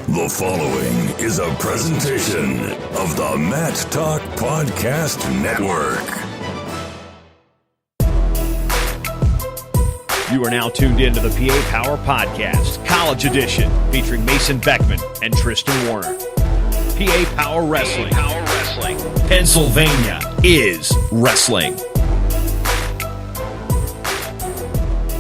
The following is a presentation of the Mat Talk Podcast Network. You are now tuned in to the PA Power Podcast, College Edition, featuring Mason Beckman and Tristan Warner. PA Power Wrestling. Pennsylvania is wrestling.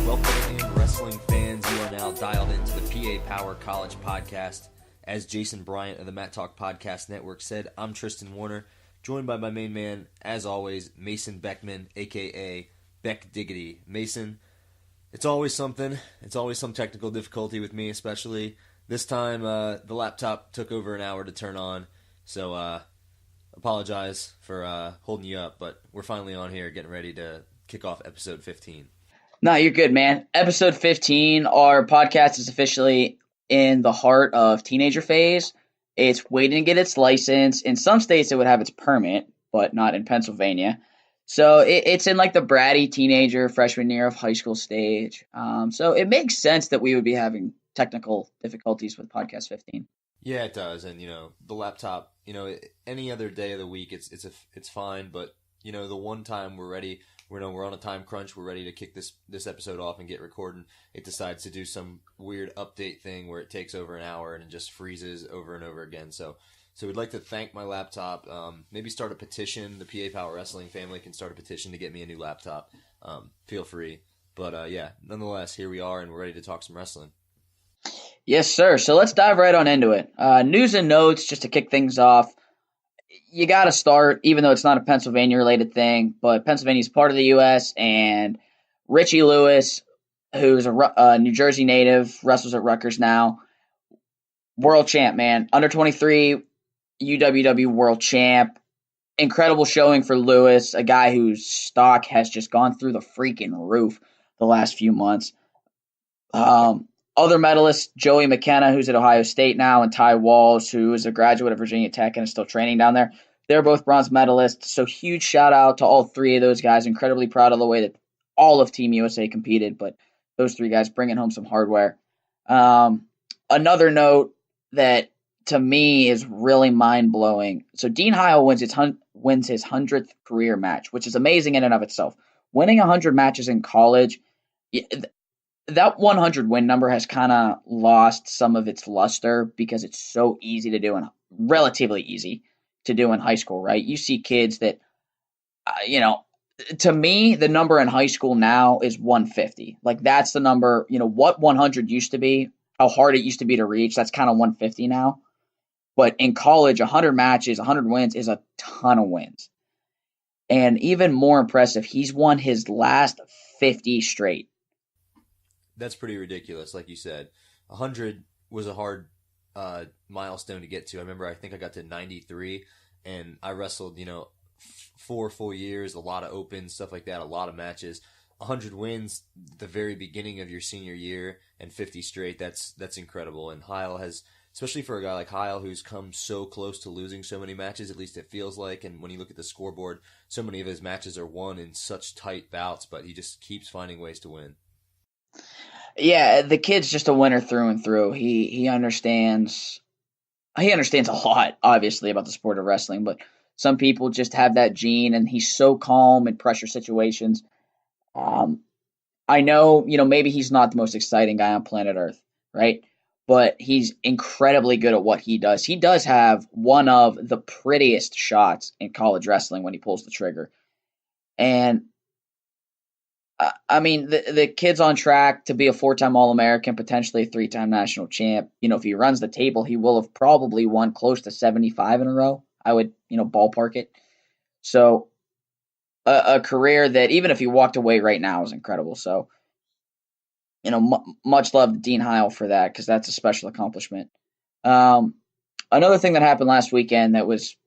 Welcome in, wrestling fans. You are now dialed into the PA Power College Podcast. As Jason Bryant of the Mat Talk Podcast Network said, I'm Tristan Warner, joined by my main man, as always, Mason Beckman, a.k.a. Beck Diggity. Mason, it's always something. It's always some technical difficulty with me, especially. This time, the laptop took over an hour to turn on, so apologize for holding you up, but we're finally on here getting ready to kick off episode 15. No, you're good, man. Episode 15, our podcast is officially in the heart of teenager phase. It's waiting to get its license. In some states, it would have its permit, but not in Pennsylvania. So it's in like the bratty teenager freshman year of high school stage. So it makes sense that we would be having technical difficulties with podcast 15. Yeah, it does. And, the laptop, any other day of the week, it's fine. But, the one time we're ready, we're on a time crunch, we're ready to kick this episode off and get recording, it decides to do some weird update thing where it takes over an hour and it just freezes over and over again. So we'd like to thank my laptop, maybe start a petition. The PA Power Wrestling family can start a petition to get me a new laptop. Feel free. But, nonetheless, here we are and we're ready to talk some wrestling. Yes, sir. So let's dive right on into it. News and notes, just to kick things off. You got to start, even though it's not a Pennsylvania-related thing, but Pennsylvania's part of the U.S., and Richie Lewis, who's a New Jersey native, wrestles at Rutgers now. World champ, man. Under 23 UWW world champ. Incredible showing for Lewis, a guy whose stock has just gone through the freaking roof the last few months. Other medalists, Joey McKenna, who's at Ohio State now, and Ty Walls, who is a graduate of Virginia Tech and is still training down there. They're both bronze medalists, so huge shout-out to all three of those guys. Incredibly proud of the way that all of Team USA competed, but those three guys bringing home some hardware. Another note that, to me, is really mind-blowing. So Dean Heil wins his 100th career match, which is amazing in and of itself. Winning 100 matches in college, that 100 win number has kind of lost some of its luster because it's so easy to do and relatively easy to do in high school, right? You see kids that, to me, the number in high school now is 150. Like that's the number, what 100 used to be, how hard it used to be to reach. That's kind of 150 now. But in college, 100 matches, 100 wins is a ton of wins. And even more impressive, he's won his last 50 straight. That's pretty ridiculous, like you said. 100 was a hard milestone to get to. I think I got to 93, and I wrestled, 4 full years, a lot of opens, stuff like that, a lot of matches. 100 wins the very beginning of your senior year and 50 straight, that's incredible. And Heil has, especially for a guy like Heil who's come so close to losing so many matches, at least it feels like, and when you look at the scoreboard, so many of his matches are won in such tight bouts, but he just keeps finding ways to win. Yeah, the kid's just a winner through and through. He understands a lot, obviously, about the sport of wrestling, but some people just have that gene, and he's so calm in pressure situations. I know, maybe he's not the most exciting guy on planet Earth, right? But he's incredibly good at what he does. He does have one of the prettiest shots in college wrestling when he pulls the trigger. And the kid's on track to be a 4-time All-American, potentially a 3-time national champ. If he runs the table, he will have probably won close to 75 in a row. I would, ballpark it. So a career that even if he walked away right now is incredible. So, much love to Dean Heil for that because that's a special accomplishment. Another thing that happened last weekend that was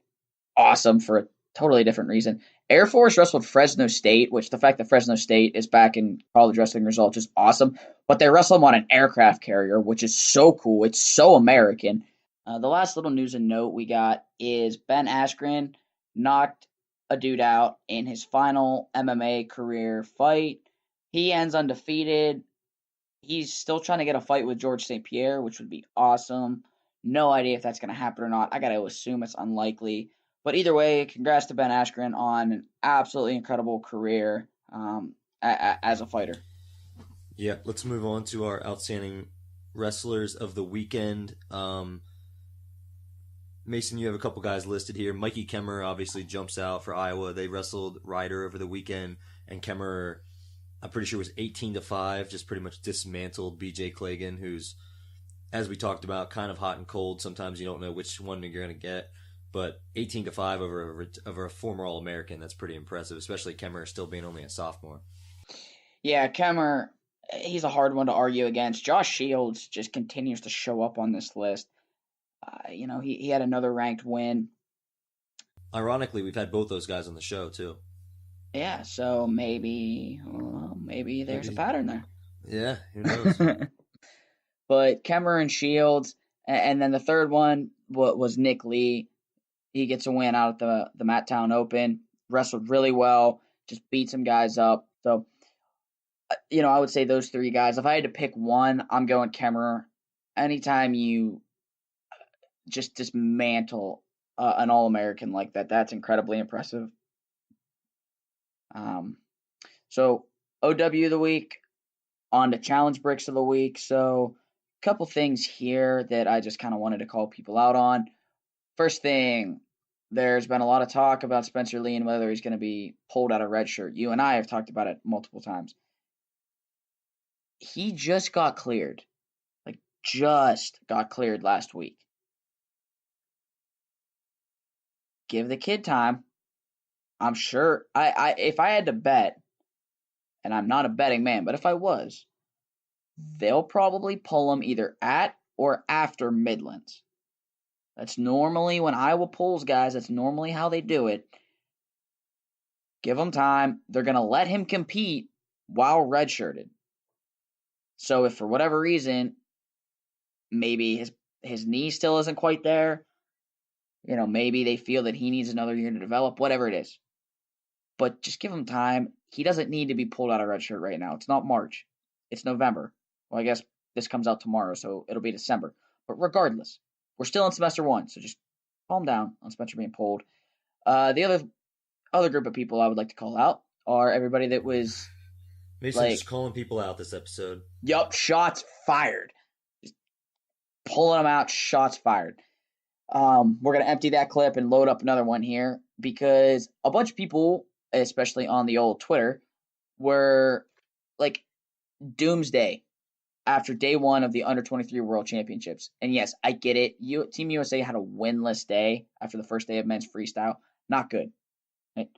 awesome for a totally different reason. Air Force wrestled Fresno State, which the fact that Fresno State is back in college wrestling results is awesome, but they wrestle them on an aircraft carrier, which is so cool. It's so American. The last little news and note we got is Ben Askren knocked a dude out in his final MMA career fight. He ends undefeated. He's still trying to get a fight with George St. Pierre, which would be awesome. No idea if that's going to happen or not. I got to assume it's unlikely. But either way, congrats to Ben Askren on an absolutely incredible career as a fighter. Yeah, let's move on to our outstanding wrestlers of the weekend. Mason, you have a couple guys listed here. Mikey Kemmer obviously jumps out for Iowa. They wrestled Ryder over the weekend, and Kemmer, I'm pretty sure, was 18-5, just pretty much dismantled BJ Klagan, who's, as we talked about, kind of hot and cold. Sometimes you don't know which one you're going to get. But 18-5 over a former All-American, that's pretty impressive, especially Kemmer still being only a sophomore. Yeah, Kemmer, he's a hard one to argue against. Josh Shields just continues to show up on this list. He had another ranked win. Ironically, we've had both those guys on the show, too. Yeah, so maybe there's a pattern there. Yeah, who knows? But Kemmer and Shields, and then the third one was Nick Lee. He gets a win out at the Matt Town Open. Wrestled really well, just beat some guys up. So, I would say those three guys. If I had to pick one, I'm going Kemmer. Anytime you just dismantle an All-American like that, that's incredibly impressive. So OW of the week, on to Challenge Bricks of the week. So a couple things here that I just kind of wanted to call people out on. First thing, there's been a lot of talk about Spencer Lee and whether he's going to be pulled out of redshirt. You and I have talked about it multiple times. He just got cleared. Just got cleared last week. Give the kid time. I'm sure if I had to bet, and I'm not a betting man, but if I was, they'll probably pull him either at or after Midlands. That's normally when Iowa pulls guys, that's normally how they do it. Give him time. They're going to let him compete while redshirted. So if for whatever reason, maybe his knee still isn't quite there, maybe they feel that he needs another year to develop, whatever it is. But just give him time. He doesn't need to be pulled out of redshirt right now. It's not March. It's November. Well, I guess this comes out tomorrow, so it'll be December. But regardless, we're still in semester one, so just calm down on Spencer being pulled. The other group of people I would like to call out are everybody that was Mason just calling people out this episode. Yup, shots fired. Just pulling them out, shots fired. We're going to empty that clip and load up another one here because a bunch of people, especially on the old Twitter, were doomsday after day one of the Under-23 World Championships. And yes, I get it. Team USA had a winless day after the first day of men's freestyle. Not good. Right?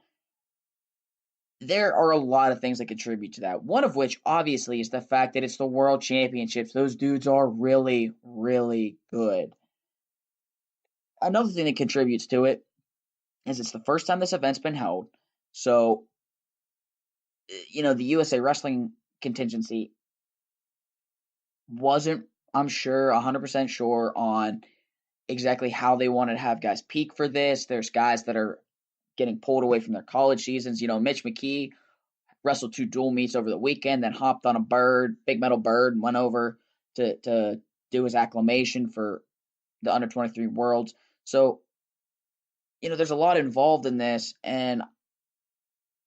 There are a lot of things that contribute to that. One of which, obviously, is the fact that it's the World Championships. Those dudes are really, really good. Another thing that contributes to it is it's the first time this event's been held. So, the USA Wrestling contingency wasn't, I'm sure, 100% sure on exactly how they wanted to have guys peak for this. There's guys that are getting pulled away from their college seasons. Mitch McKee wrestled 2 dual meets over the weekend, then hopped on a big metal bird, and went over to do his acclimation for the Under-23 Worlds. So, there's a lot involved in this, and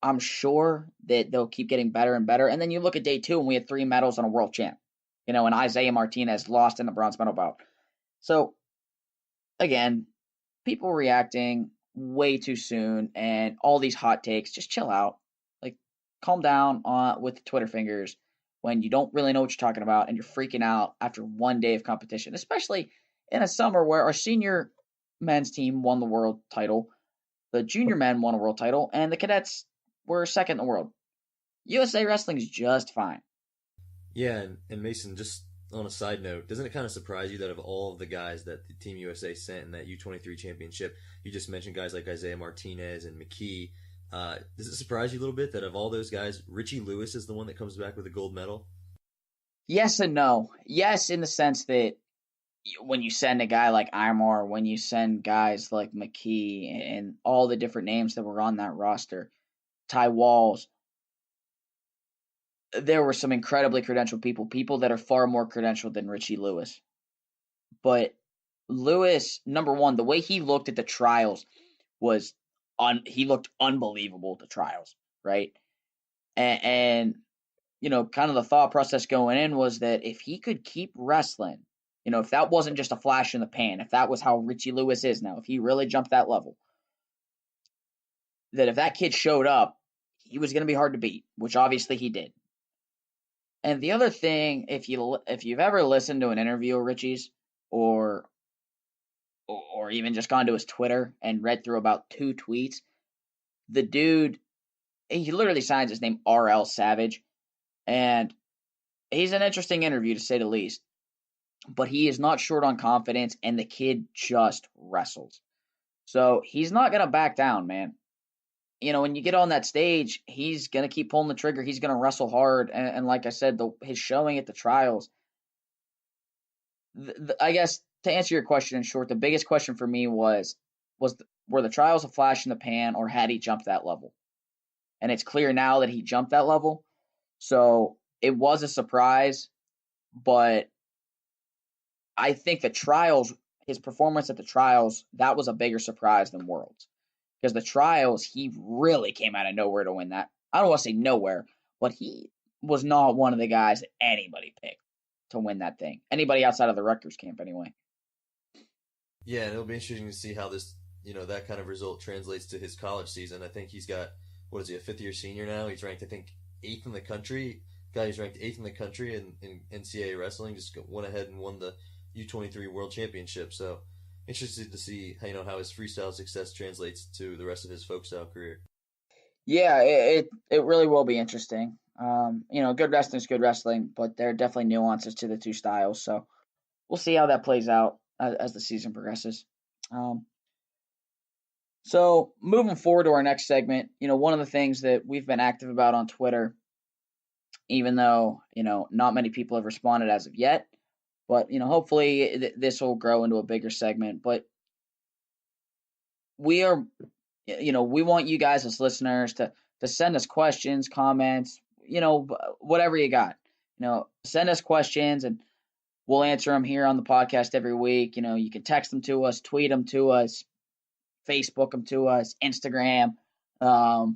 I'm sure that they'll keep getting better and better. And then you look at day 2, and we had 3 medals and a world champ. And Isaiah Martinez lost in the bronze medal bout. So, again, people reacting way too soon, and all these hot takes, just chill out. Calm down with the Twitter fingers when you don't really know what you're talking about, and you're freaking out after one day of competition, especially in a summer where our senior men's team won the world title, the junior men won a world title, and the cadets were second in the world. USA Wrestling is just fine. Yeah, and Mason, just on a side note, doesn't it kind of surprise you that of all of the guys that the Team USA sent in that U23 championship, you just mentioned guys like Isaiah Martinez and McKee. Does it surprise you a little bit that of all those guys, Richie Lewis is the one that comes back with a gold medal? Yes and no. Yes, in the sense that when you send a guy like Imar, when you send guys like McKee and all the different names that were on that roster, Ty Walls, there were some incredibly credentialed people that are far more credentialed than Richie Lewis. But Lewis, number one, the way he looked at the trials was he looked unbelievable at the trials, right? And kind of the thought process going in was that if he could keep wrestling, if that wasn't just a flash in the pan, if that was how Richie Lewis is now, if he really jumped that level, that if that kid showed up, he was going to be hard to beat, which obviously he did. And the other thing, if you've ever listened to an interview of Richie's, or even just gone to his Twitter and read through about 2 tweets, the dude, he literally signs his name RL Savage, and he's an interesting interview to say the least. But he is not short on confidence, and the kid just wrestles. So he's not going to back down, man. When you get on that stage, he's going to keep pulling the trigger. He's going to wrestle hard. And like I said, his showing at the trials, I guess to answer your question in short, the biggest question for me were the trials a flash in the pan, or had he jumped that level? And it's clear now that he jumped that level. So it was a surprise, but I think his performance at the trials, that was a bigger surprise than Worlds. Because the trials, he really came out of nowhere to win that. I don't want to say nowhere, but he was not one of the guys that anybody picked to win that thing. Anybody outside of the Rutgers camp, anyway. Yeah, and it'll be interesting to see how this, that kind of result translates to his college season. I think he's got, a 5th-year senior now? He's ranked, I think, 8th in the country. He's ranked 8th in the country in NCAA wrestling. Just went ahead and won the U23 World Championship. So interested to see how his freestyle success translates to the rest of his folk style career. Yeah, it really will be interesting. Good wrestling is good wrestling, but there are definitely nuances to the 2 styles. So we'll see how that plays out as the season progresses. So moving forward to our next segment, one of the things that we've been active about on Twitter, even though, not many people have responded as of yet, but, hopefully this will grow into a bigger segment. But we want you guys as listeners to send us questions, comments, whatever you got. Send us questions and we'll answer them here on the podcast every week. You can text them to us, tweet them to us, Facebook them to us, Instagram. I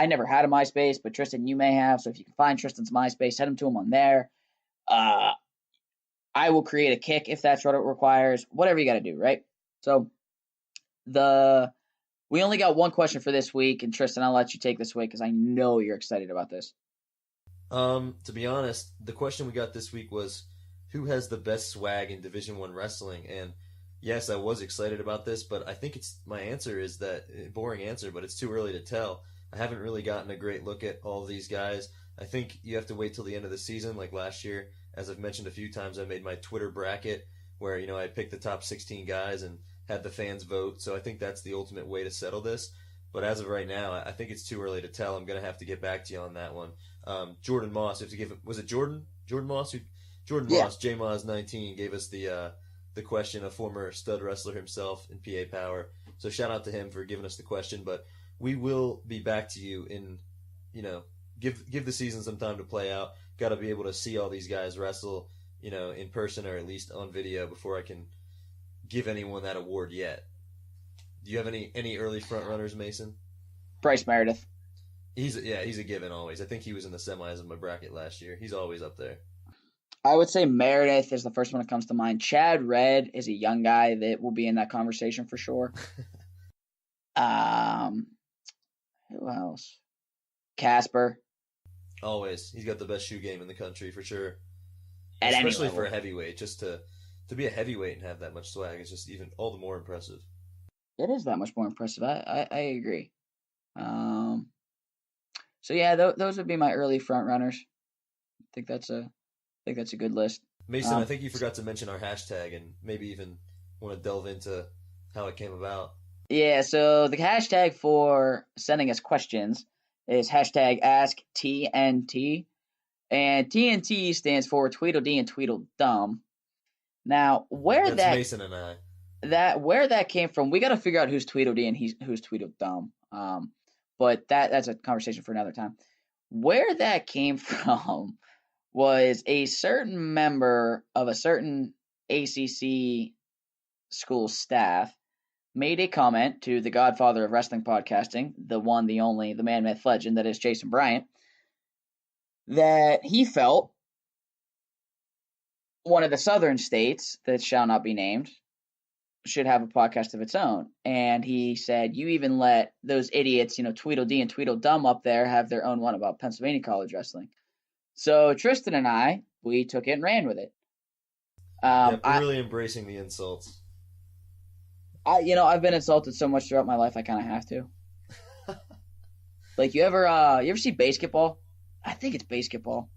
never had a MySpace, but Tristan, you may have. So if you can find Tristan's MySpace, send them to him on there. I will create a kick if that's what it requires. Whatever you got to do, right? So we only got one question for this week, and Tristan, I'll let you take this week because I know you're excited about this. To be honest, the question we got this week was, who has the best swag in Division I wrestling? And yes, I was excited about this, but I think my answer is that boring answer, but it's too early to tell. I haven't really gotten a great look at all these guys. I think you have to wait till the end of the season, like last year. As I've mentioned a few times, I made my Twitter bracket where, I picked the top 16 guys and had the fans vote. So I think that's the ultimate way to settle this. But as of right now, I think it's too early to tell. I'm going to have to get back to you on that one. Jordan Moss, you have to give it, was it Jordan? Jordan Moss? Moss, JMoz19, gave us the question, a former stud wrestler himself in PA Power. So shout out to him for giving us the question. But we will be back to you in, give the season some time to play out. Got to be able to see all these guys wrestle, in person or at least on video before I can give anyone that award yet. Do you have any early front runners, Mason? Bryce Meredith. He's a given always. I think he was in the semis of my bracket last year. He's always up there. I would say Meredith is the first one that comes to mind. Chad Red is a young guy that will be in that conversation for sure. Who else? Casper. Always. He's got the best shoe game in the country for sure. At Especially any level. for a heavyweight. Just to be a heavyweight and have that much swag is just even all the more impressive. It is that much more impressive. I agree. So yeah, those would be my early front runners. I think that's a good list. Mason, I think you forgot to mention our hashtag and maybe even want to delve into how it came about. Yeah, so the hashtag for sending us questions is hashtag AskTnT. And TNT stands for Tweedledee and Tweedledum. Now, That's Mason and I. Where that came from, we got to figure out who's Tweedledee and who's Tweedledum. But that's a conversation for another time. Where that came from was a certain member of a certain ACC school staff made a comment to the godfather of wrestling podcasting, the one, the only, the man, myth, legend that is Jason Bryant, that he felt one of the southern states that shall not be named should have a podcast of its own. And he said, you even let those idiots, Tweedledee and Tweedledum up there have their own one about Pennsylvania college wrestling. So Tristan and I, we took it and ran with it. Really embracing the insults. I've been insulted so much throughout my life, I kind of have to. Like, you ever see basketball? I think it's basketball.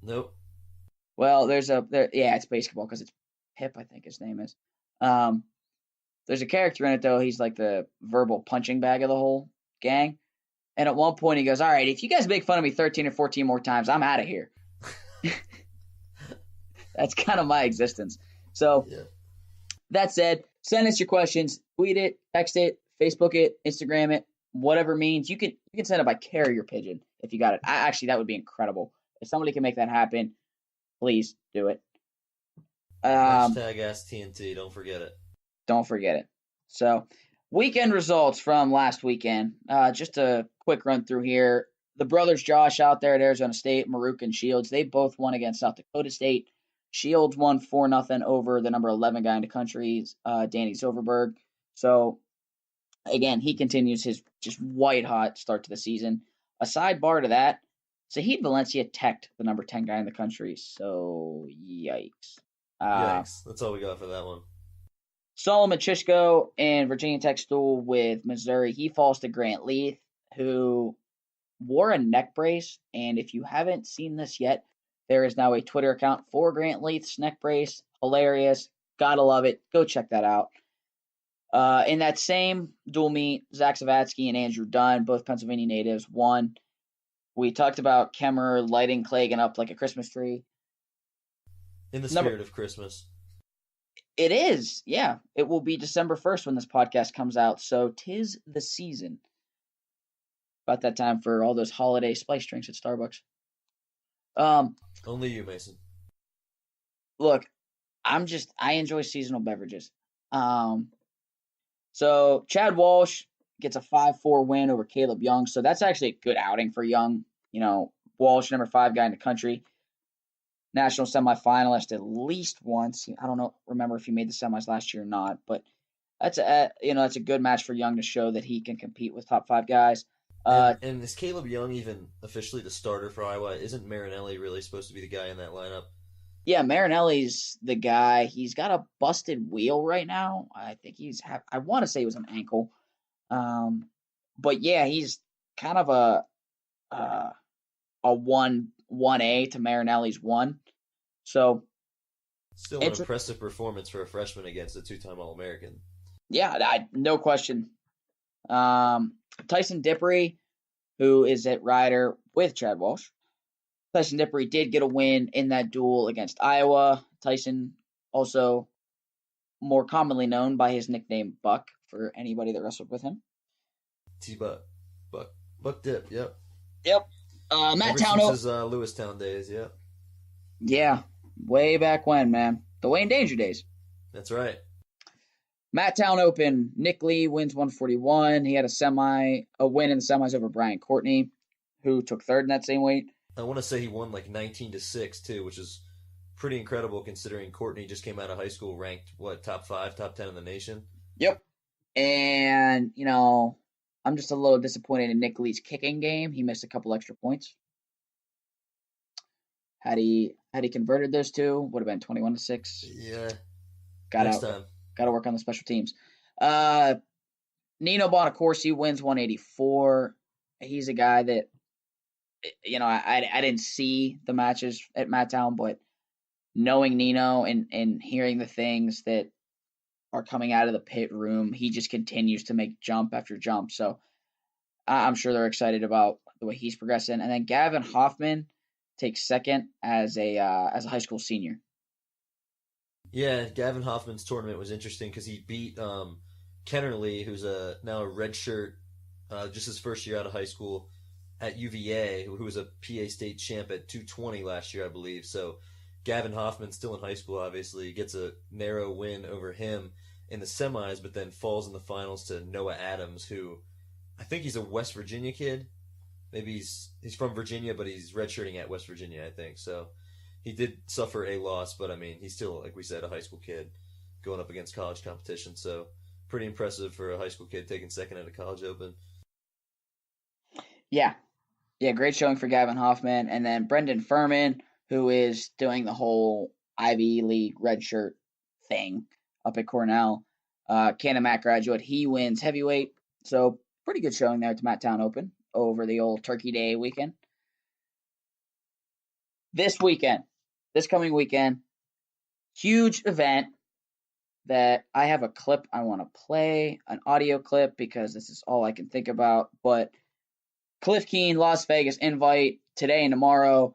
Nope. Well, it's basketball because it's Pip, I think his name is. There's a character in it, though. He's like the verbal punching bag of the whole gang. And at one point he goes, all right, if you guys make fun of me 13 or 14 more times, I'm out of here. That's kind of my existence. So That said, send us your questions. Tweet it, text it, Facebook it, Instagram it, whatever means. You can send it by carrier pigeon if you got it. Actually, that would be incredible. If somebody can make that happen, please do it. Hashtag AskTnT. Don't forget it. Don't forget it. So, weekend results from last weekend. Just a quick run through here. The brothers Josh out there at Arizona State, Maruk and Shields, they both won against South Dakota State. Shields won 4-0 over the number 11 guy in the country, Danny Silverberg. So, again, he continues his just white-hot start to the season. A sidebar to that, Zahid Valencia teched the number 10 guy in the country. So, yikes. Yikes. That's all we got for that one. Solomon Chishko and Virginia Tech Stool with Missouri. He falls to Grant Leith, who wore a neck brace. And if you haven't seen this yet, there is now a Twitter account for Grant Leith's neck brace. Hilarious. Gotta love it. Go check that out. In that same dual meet, Zach Savatsky and Andrew Dunn, both Pennsylvania natives, won. We talked about Kemmer lighting Klagan up like a Christmas tree. In the spirit of Christmas. It is, yeah. It will be December 1st when this podcast comes out, so 'tis the season. About that time for all those holiday spice drinks at Starbucks. Only you, Mason. Look, I enjoy seasonal beverages. So Chad Walsh gets a 5-4 win over Caleb Young, so that's actually a good outing for Young. Walsh, number 5 guy in the country. National semifinalist at least once. I don't remember if he made the semis last year or not, but that's a good match for Young to show that he can compete with top 5 guys. And is Caleb Young even officially the starter for Iowa? Isn't Marinelli really supposed to be the guy in that lineup? Yeah, Marinelli's the guy. He's got a busted wheel right now. I think I want to say it was an ankle. But yeah, he's kind of a 1A to Marinelli's 1. So still an impressive performance for a freshman against a 2-time All-American. Yeah, no question. Tyson Dippery, who is at Rider with Chad Walsh. Tyson Dippery did get a win in that duel against Iowa. Tyson, also more commonly known by his nickname Buck for anybody that wrestled with him. T-Buck. Buck Dip, yep. Yep. Matt Town. Since his Lewistown days, yep. Yeah, way back when, man. The Wayne Danger days. That's right. Matt Town Open. Nick Lee wins 141. He had a win in the semis over Brian Courtney, who took 3rd in that same weight. I want to say he won like 19-6 too, which is pretty incredible considering Courtney just came out of high school ranked top 5, top 10 in the nation. Yep. And I'm just a little disappointed in Nick Lee's kicking game. He missed a couple extra points. Had he converted those two, would have been 21-6. Yeah. Got to work on the special teams. Nino Bonacorsi wins 184. He's a guy that I didn't see the matches at Matttown, but knowing Nino and hearing the things that are coming out of the pit room, he just continues to make jump after jump. So I'm sure they're excited about the way he's progressing. And then Gavin Hoffman takes 2nd as a high school senior. Yeah, Gavin Hoffman's tournament was interesting because he beat Kennerly, who's now a redshirt, just his first year out of high school at UVA, who was a PA State champ at 220 last year, I believe. So Gavin Hoffman, still in high school, obviously, gets a narrow win over him in the semis, but then falls in the finals to Noah Adams, who I think he's a West Virginia kid. Maybe he's from Virginia, but he's redshirting at West Virginia, I think. So he did suffer a loss, but I mean, he's still, like we said, a high school kid going up against college competition. So pretty impressive for a high school kid taking second at a college open. Yeah, great showing for Gavin Hoffman. And then Brendan Furman, who is doing the whole Ivy League redshirt thing up at Cornell. Canada-Mac graduate. He wins heavyweight. So pretty good showing there at the Matt Town Open over the old Turkey Day weekend. This coming weekend, huge event that I have a clip I want to play, an audio clip, because this is all I can think about. But Cliff Keen, Las Vegas invite today and tomorrow.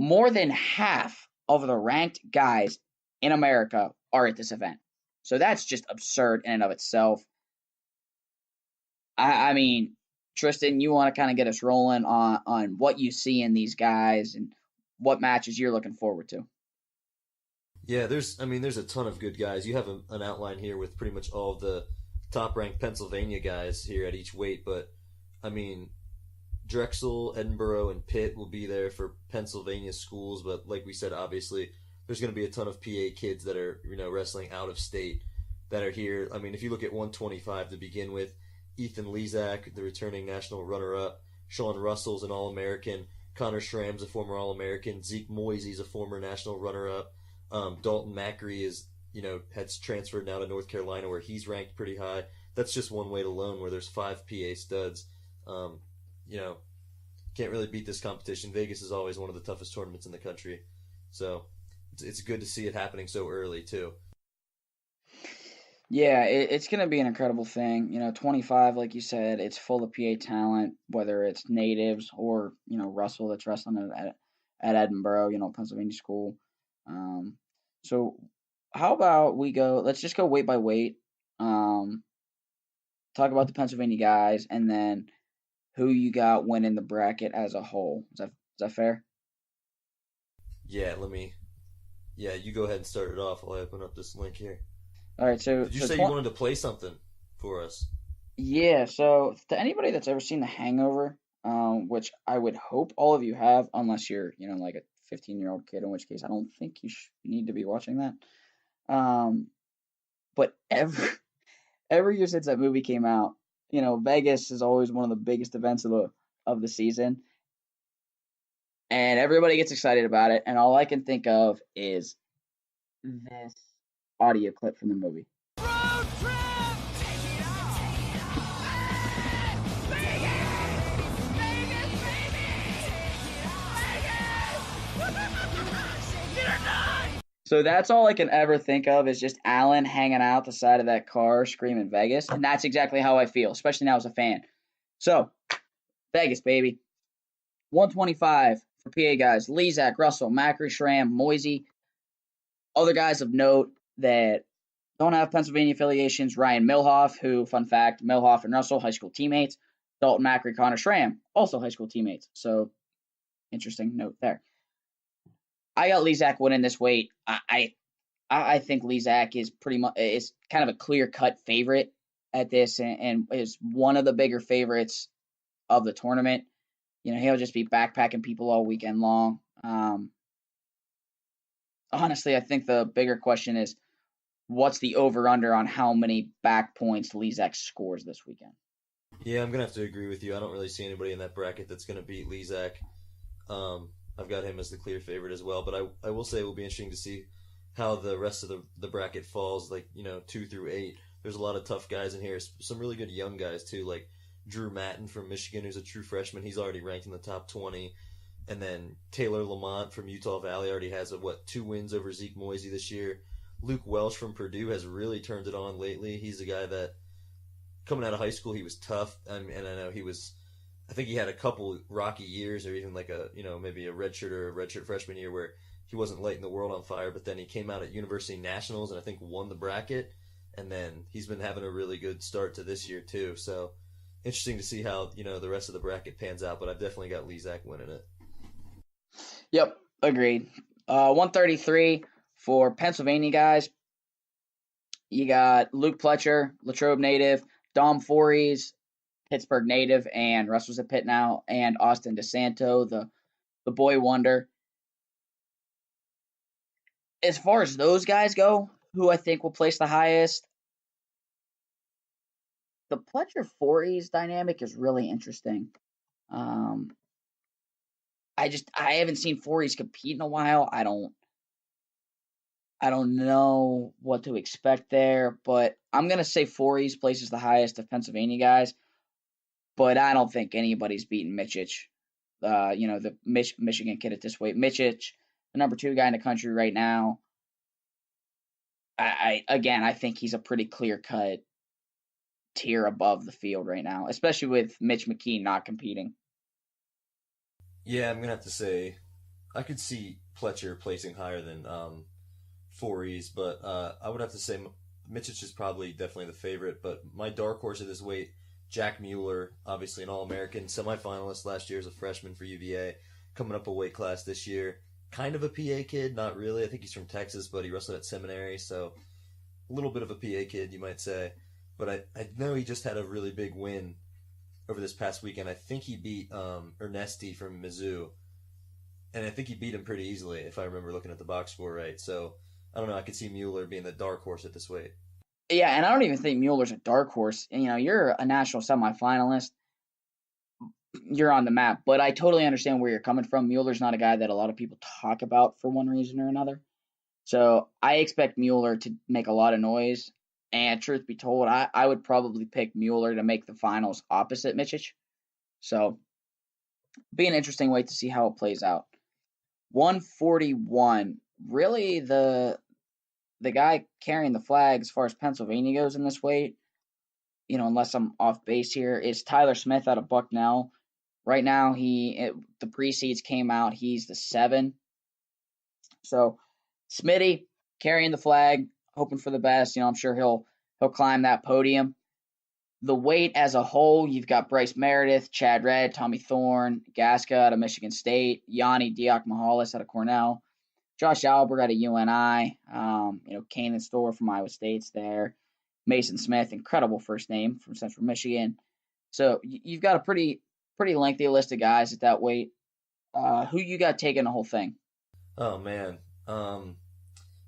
More than half of the ranked guys in America are at this event. So that's just absurd in and of itself. I mean, Tristan, you want to kind of get us rolling on what you see in these guys and what matches you're looking forward to. Yeah, there's a ton of good guys. You have an outline here with pretty much all of the top-ranked Pennsylvania guys here at each weight, but I mean, Drexel, Edinburgh, and Pitt will be there for Pennsylvania schools, but like we said, obviously, there's going to be a ton of PA kids that are, wrestling out of state that are here. I mean, if you look at 125 to begin with, Ethan Lezak, the returning national runner-up, Sean Russell's an All-American, Connor Schramm's a former All-American, Zeke Moisey's a former national runner-up, Dalton Macri has transferred now to North Carolina where he's ranked pretty high. That's just one weight alone where there's 5 PA studs. Can't really beat this competition. Vegas is always one of the toughest tournaments in the country. So it's good to see it happening so early, too. Yeah, it's going to be an incredible thing. 25, like you said, it's full of PA talent, whether it's natives or, Russell that's wrestling at Edinburgh, Pennsylvania school. So how about let's just go weight by weight, talk about the Pennsylvania guys, and then who you got winning the bracket as a whole. Is that fair? Yeah, you go ahead and start it off. I'll open up this link here. All right, so... Did you say you wanted to play something for us? Yeah, so to anybody that's ever seen The Hangover, which I would hope all of you have, unless you're, like a 15-year-old kid, in which case I don't think you need to be watching that. But every year since that movie came out, Vegas is always one of the biggest events of the season. And everybody gets excited about it, and all I can think of is this audio clip from the movie. Road trip! Take it off! Vegas! Vegas, baby! Get or not! So that's all I can ever think of is just Alan hanging out the side of that car screaming Vegas, and that's exactly how I feel, especially now as a fan. So, Vegas, baby. 125 for PA guys. Lezak, Russell, Macri, Schramm, Moisey. Other guys of note that don't have Pennsylvania affiliations, Ryan Milhoff, who, fun fact, Milhoff and Russell, high school teammates. Dalton Macri, Connor Schramm, also high school teammates. So, interesting note there. I got Lezak winning this weight. I think Lezak is kind of a clear-cut favorite at this and is one of the bigger favorites of the tournament. He'll just be backpacking people all weekend long. Honestly, I think the bigger question is, what's the over-under on how many back points Lezak scores this weekend? Yeah, I'm going to have to agree with you. I don't really see anybody in that bracket that's going to beat Lezak. I've got him as the clear favorite as well, but I will say it will be interesting to see how the rest of the bracket falls, 2 through 8. There's a lot of tough guys in here, some really good young guys too, like Drew Matten from Michigan, who's a true freshman. He's already ranked in the top 20. And then Taylor Lamont from Utah Valley already has 2 wins over Zeke Moisey this year. Luke Welsh from Purdue has really turned it on lately. He's a guy that, coming out of high school, he was tough. And I know I think he had a couple rocky years, or even maybe a redshirt freshman year where he wasn't lighting the world on fire, but then he came out at University Nationals and I think won the bracket. And then he's been having a really good start to this year too. So interesting to see how, the rest of the bracket pans out, but I've definitely got Lezak winning it. Yep. Agreed. 133 for Pennsylvania guys. You got Luke Pletcher, Latrobe native, Dom Fories, Pittsburgh native, and wrestles at Pitt now, and Austin DeSanto, the boy wonder. As far as those guys go, who I think will place the highest, the Pletcher Fories dynamic is really interesting. I haven't seen Fories compete in a while. I don't know what to expect there, but I'm gonna say Fories places the highest of Pennsylvania guys, but I don't think anybody's beaten Michich. The Michigan kid at this weight. Michich, the number 2 guy in the country right now. I think he's a pretty clear cut tier above the field right now, especially with Mitch McKee not competing. Yeah, I'm going to have to say I could see Pletcher placing higher than Fories, but I would have to say Michich is probably definitely the favorite, but my dark horse at this weight, Jack Mueller, obviously an All-American, semifinalist last year as a freshman for UVA, coming up a weight class this year. Kind of a PA kid, not really. I think he's from Texas, but he wrestled at seminary, so a little bit of a PA kid, you might say. But I know he just had a really big win over this past weekend. I think he beat Ernesti from Mizzou, and I think he beat him pretty easily, if I remember looking at the box score right. So, I don't know, I could see Mueller being the dark horse at this weight. Yeah, and I don't even think Mueller's a dark horse. You're a national semifinalist. You're on the map, but I totally understand where you're coming from. Mueller's not a guy that a lot of people talk about for one reason or another. So I expect Mueller to make a lot of noise. And truth be told, I would probably pick Mueller to make the finals opposite Michich. So be an interesting way to see how it plays out. 141, really the guy carrying the flag as far as Pennsylvania goes in this weight, unless I'm off base here, is Tyler Smith out of Bucknell. Right now, the pre-seeds came out. He's the 7. So, Smitty carrying the flag, hoping for the best. I'm sure he'll climb that podium. The weight as a whole, you've got Bryce Meredith, Chad Redd, Tommy Thorne, Gasca out of Michigan State, Yanni Diak-Mahalis out of Cornell, Josh Albert out of UNI, Kanan Storr from Iowa State's there, Mason Smith, incredible first name from Central Michigan. So you've got a pretty lengthy list of guys at that weight. Who you got taking the whole thing? Oh man,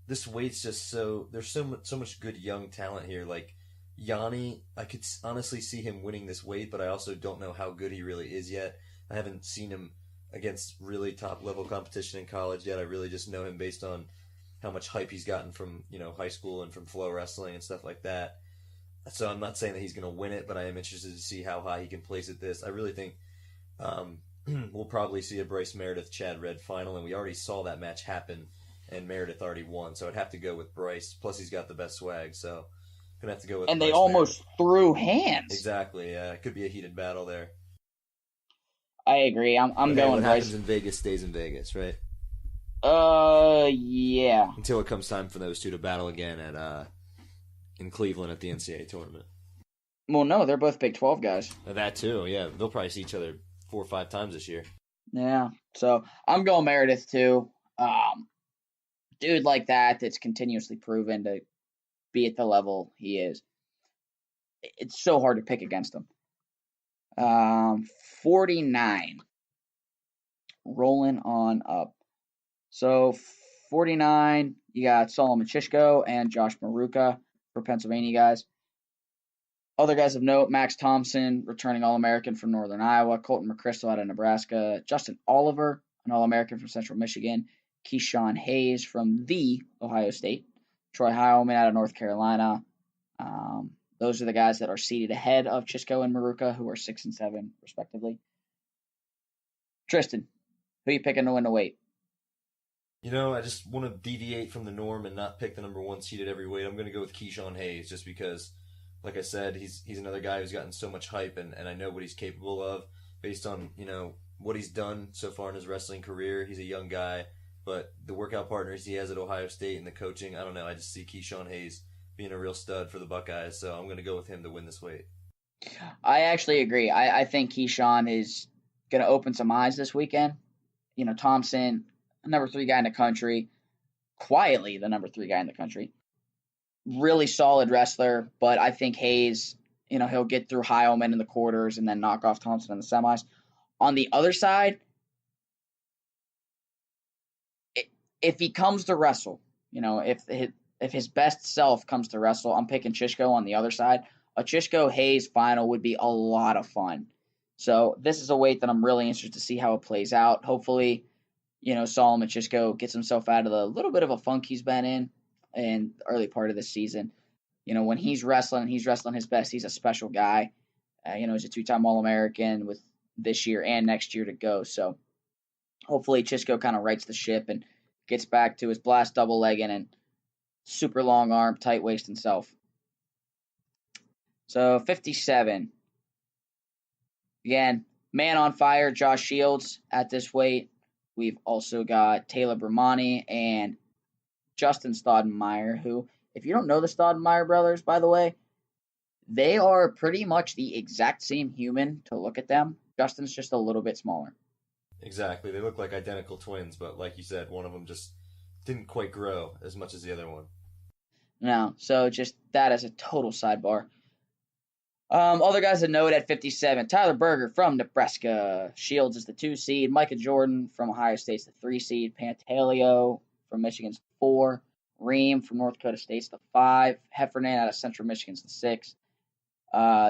this weight's just there's so much good young talent here. Like Yanni, I could honestly see him winning this weight, but I also don't know how good he really is yet. I haven't seen him against really top level competition in college yet. I really just know him based on how much hype he's gotten from high school and from Flow Wrestling and stuff like that. So I'm not saying that he's going to win it, but I am interested to see how high he can place at this. I really think we'll probably see a Bryce Meredith-Chad Redd final, and we already saw that match happen, and Meredith already won. So I'd have to go with Bryce. Plus, he's got the best swag, so I'm going to have to go with And Bryce they almost Meredith. threw hands. Exactly, yeah. It could be a heated battle there. I agree. I'm But going what Bryce. happens in Vegas stays in Vegas, right? Yeah. Until it comes time for those two to battle again in Cleveland at the NCAA tournament. Well, no, they're both Big 12 guys. That too, yeah. They'll probably see each other 4 or 5 times this year. Yeah. So I'm going Meredith too. Dude like that's continuously proven to be at the level he is. It's so hard to pick against him. 49. Rolling on up. So 49, you got Solomon Shishko and Josh Maruka for Pennsylvania guys. Other guys of note, Max Thompson, returning All-American from Northern Iowa, Colton McChrystal out of Nebraska, Justin Oliver, an All-American from Central Michigan, Keyshawn Hayes from the Ohio State, Troy Heilman out of North Carolina. Those are the guys that are seated ahead of Chisco and Maruka, who are 6 and 7, respectively. Tristan, who are you picking to win the weight? I just want to deviate from the norm and not pick the number 1 seed at every weight. I'm going to go with Keyshawn Hayes just because, like I said, he's another guy who's gotten so much hype, and I know what he's capable of based on, what he's done so far in his wrestling career. He's a young guy, but the workout partners he has at Ohio State and the coaching, I don't know. I just see Keyshawn Hayes being a real stud for the Buckeyes, so I'm going to go with him to win this weight. I actually agree. I think Keyshawn is going to open some eyes this weekend. Thompson, number 3 guy in the country, quietly the number 3 guy in the country. Really solid wrestler, but I think Hayes, he'll get through Heilman in the quarters and then knock off Thompson in the semis. On the other side, if he comes to wrestle, if his best self comes to wrestle, I'm picking Chischko on the other side. A Chischko-Hayes final would be a lot of fun. So this is a weight that I'm really interested to see how it plays out. Hopefully, Solomon Chischko gets himself out of the little bit of a funk he's been in the early part of this season. When he's wrestling his best, he's a special guy. He's a 2-time All-American with this year and next year to go. So hopefully Chischko kind of rights the ship and gets back to his blast double legging and super long arm, tight waist and self. So 57. Again, man on fire, Josh Shields at this weight. We've also got Taylor Bramani and Justin Staudenmeyer, who, if you don't know the Staudenmeyer brothers, by the way, they are pretty much the exact same human to look at them. Justin's just a little bit smaller. Exactly. They look like identical twins, but like you said, one of them just didn't quite grow as much as the other one. No, so just that as a total sidebar. Other guys to note at 57, Tyler Berger from Nebraska. Shields is the 2 seed. Micah Jordan from Ohio State's the 3 seed. Pantaleo from Michigan's the 4. Ream from North Dakota State's the 5. Heffernan out of Central Michigan's the 6.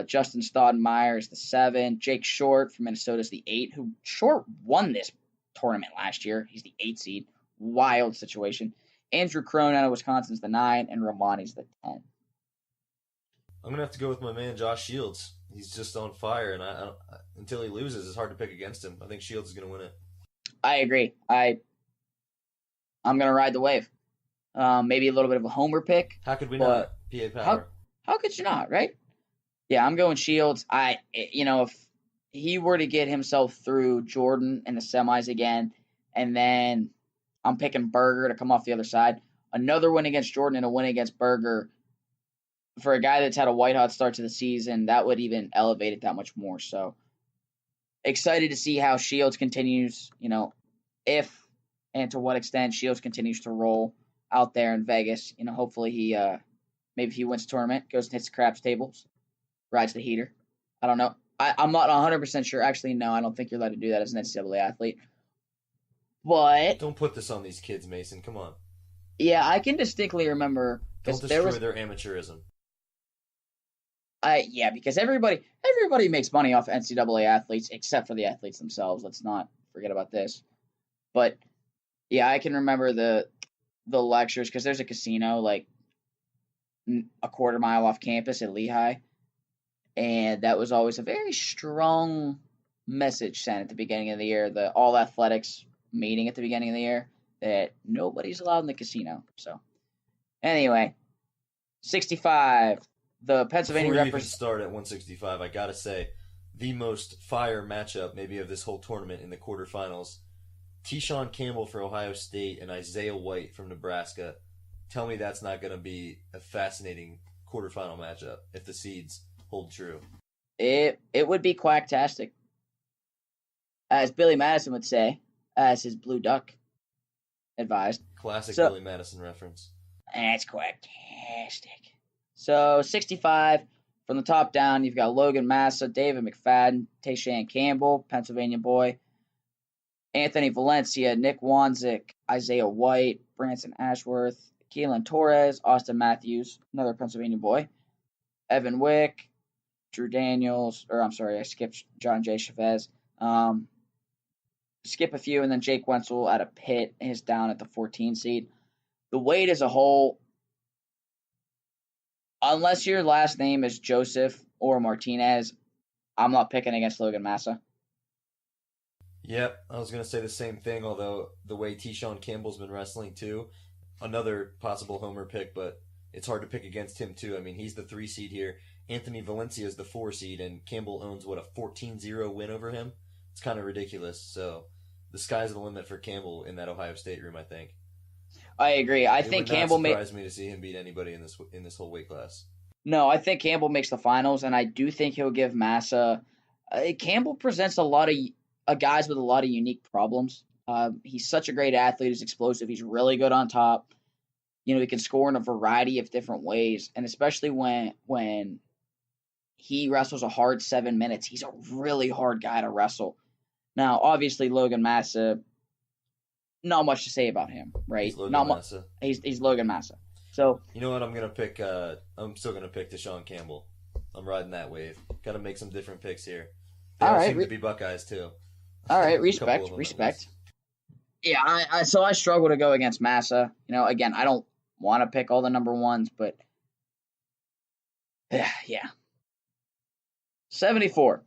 Justin Staudenmeyer is the 7. Jake Short from Minnesota's the 8, who Short won this tournament last year. He's the 8 seed. Wild situation. Andrew Crone out of Wisconsin's the 9, and Romani's the 10. I'm going to have to go with my man Josh Shields. He's just on fire, and until he loses, it's hard to pick against him. I think Shields is going to win it. I agree. I'm going to ride the wave. Maybe a little bit of a homer pick. How could we not? PA Power. How could you not, right? Yeah, I'm going Shields. If he were to get himself through Jordan in the semis again, and then I'm picking Berger to come off the other side. Another win against Jordan and a win against Berger. For a guy that's had a white-hot start to the season, that would even elevate it that much more. So, excited to see how Shields continues, if and to what extent Shields continues to roll out there in Vegas. Hopefully maybe if he wins the tournament, goes and hits the craps tables, rides the heater. I don't know. I'm not 100% sure. Actually, no, I don't think you're allowed to do that as an NCAA athlete. But don't put this on these kids, Mason. Come on. Yeah, I can distinctly remember. Don't destroy their amateurism. Because everybody makes money off NCAA athletes except for the athletes themselves. Let's not forget about this. But yeah, I can remember the lectures because there's a casino like a quarter mile off campus at Lehigh, and that was always a very strong message sent at the beginning of the year. The all athletics meeting at the beginning of the year that nobody's allowed in the casino. So anyway, 65. The Pennsylvania Before you even start at 165, I gotta say, the most fire matchup maybe of this whole tournament in the quarterfinals, Tyshawn Campbell for Ohio State and Isaiah White from Nebraska. Tell me that's not going to be a fascinating quarterfinal matchup if the seeds hold true. It would be quacktastic. As Billy Madison would say, as his Blue Duck advised. Classic Billy Madison reference. That's quacktastic. So 65 from the top down, you've got Logan Massa, David McFadden, Tayshawn Campbell, Pennsylvania boy, Anthony Valencia, Nick Wanzik, Isaiah White, Branson Ashworth, Keelan Torres, Austin Matthews, another Pennsylvania boy, Evan Wick, Drew Daniels, I skipped John J. Chavez. Skip a few, and then Jake Wenzel out of Pitt is down at the 14 seed. The weight as a whole, unless your last name is Joseph or Martinez, I'm not picking against Logan Massa. Yep, I was going to say the same thing, although the way Tyshawn Campbell's been wrestling too, another possible homer pick, but it's hard to pick against him too. I mean, he's the 3 seed here. Anthony Valencia is the 4 seed, and Campbell owns, a 14-0 win over him? It's kind of ridiculous. So the sky's the limit for Campbell in that Ohio State room, I think. I agree. I think Campbell would not surprise me to see him beat anybody in this whole weight class. No, I think Campbell makes the finals, and I do think he'll give Massa. Campbell presents a lot of guys with a lot of unique problems. He's such a great athlete. He's explosive. He's really good on top. He can score in a variety of different ways, and especially when he wrestles a hard 7 minutes, he's a really hard guy to wrestle. Now, obviously, Logan Massa, not much to say about him, right? He's Logan Massa. He's Logan Massa. So you know what? I'm gonna pick. I'm still gonna pick Deshaun Campbell. I'm riding that wave. Got to make some different picks here. They all seem to be Buckeyes too. All right, respect. Yeah, I struggle to go against Massa. Again, I don't want to pick all the number ones, but yeah. 74.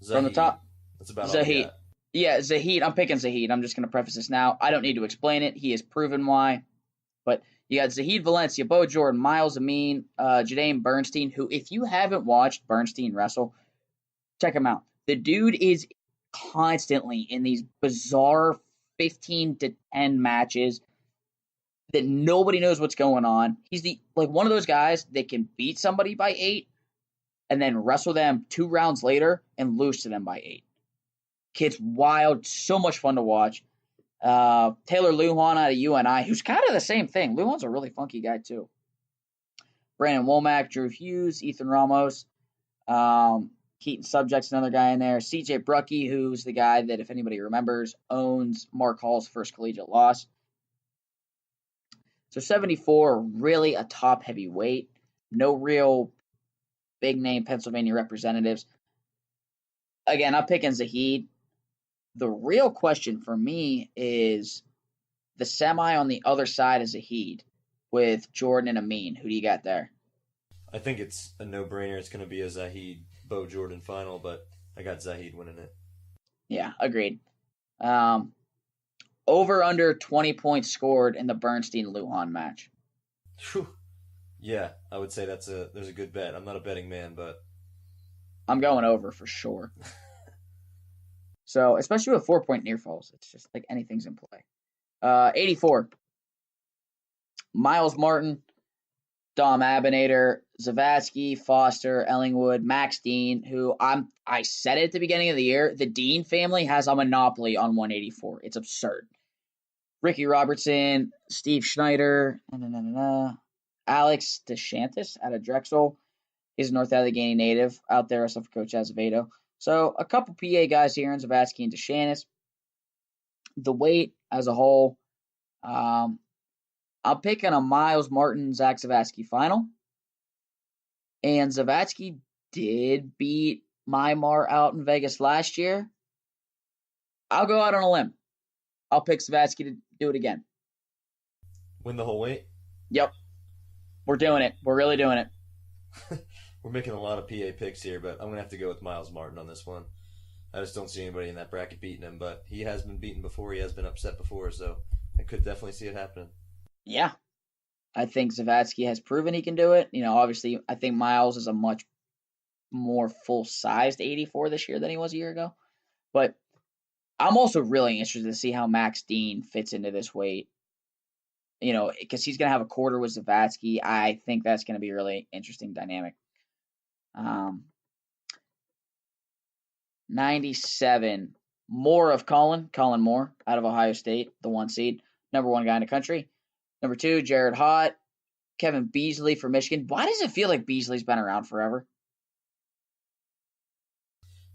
Zahid. From the top. That's about Zahid. Yeah, Zahid. I'm picking Zahid. I'm just going to preface this now. I don't need to explain it. He has proven why. But you got Zahid Valencia, Bo Jordan, Miles Amin, Jadaim Bernstein, who, if you haven't watched Bernstein wrestle, check him out. The dude is constantly in these bizarre 15 to 10 matches that nobody knows what's going on. He's one of those guys that can beat somebody by 8 and then wrestle them 2 rounds later and lose to them by 8. Kid's wild, so much fun to watch. Taylor Lujan out of UNI, who's kind of the same thing. Lujan's a really funky guy too. Brandon Womack, Drew Hughes, Ethan Ramos, Keaton Subject's another guy in there. CJ Brucky, who's the guy that, if anybody remembers, owns Mark Hall's first collegiate loss. So 74, really a top heavyweight. No real big name Pennsylvania representatives. Again, I'm picking Zahid. The real question for me is the semi on the other side of Zahid with Jordan and Amin. Who do you got there? I think it's a no-brainer. It's going to be a Zahid Bo Jordan final, but I got Zahid winning it. Yeah, agreed. Over under 20 points scored in the Bernstein-Lujan match. Whew. Yeah, I would say there's a good bet. I'm not a betting man, but I'm going over for sure. So, especially with 4-point near falls, it's just like anything's in play. 84. Miles Martin, Dom Abinator, Zavatsky, Foster, Ellingwood, Max Dean, who I said it at the beginning of the year, the Dean family has a monopoly on 184. It's absurd. Ricky Robertson, Steve Schneider, Alex DeShantis out of Drexel. He's a North Allegheny native out there, wrestling for Coach Azevedo. So a couple PA guys here in Zavatsky and DeShantis. The weight as a whole, I'm picking a Miles Martin, Zach Zavatsky final. And Zavatsky did beat Mymar out in Vegas last year. I'll go out on a limb. I'll pick Zavatsky to do it again. Win the whole weight? Yep. We're doing it. We're really doing it. We're making a lot of PA picks here, but I'm going to have to go with Miles Martin on this one. I just don't see anybody in that bracket beating him, but he has been beaten before. He has been upset before, so I could definitely see it happening. Yeah. I think Zavatsky has proven he can do it. Obviously, I think Miles is a much more full-sized 84 this year than he was a year ago. But I'm also really interested to see how Max Dean fits into this weight. Because he's going to have a quarter with Zavatsky. I think that's going to be a really interesting dynamic. 97. Moore of Colin Moore out of Ohio State, the 1 seed. Number 1 guy in the country. Number 2, Jared Hott. Kevin Beasley from Michigan. Why does it feel like Beasley's been around forever?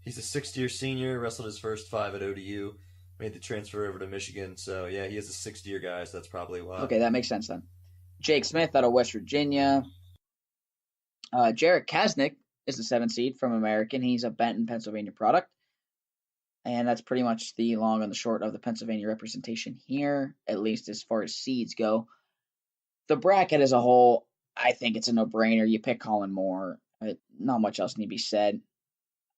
He's a 6th-year senior, wrestled his first 5 at ODU, made the transfer over to Michigan. So, yeah, he is a 6th-year guy, so that's probably why. Okay, that makes sense then. Jake Smith out of West Virginia. Jarek Kasnick is the 7th seed from American. He's a Benton, Pennsylvania product. And that's pretty much the long and the short of the Pennsylvania representation here, at least as far as seeds go. The bracket as a whole, I think it's a no-brainer. You pick Colin Moore. Not much else need to be said.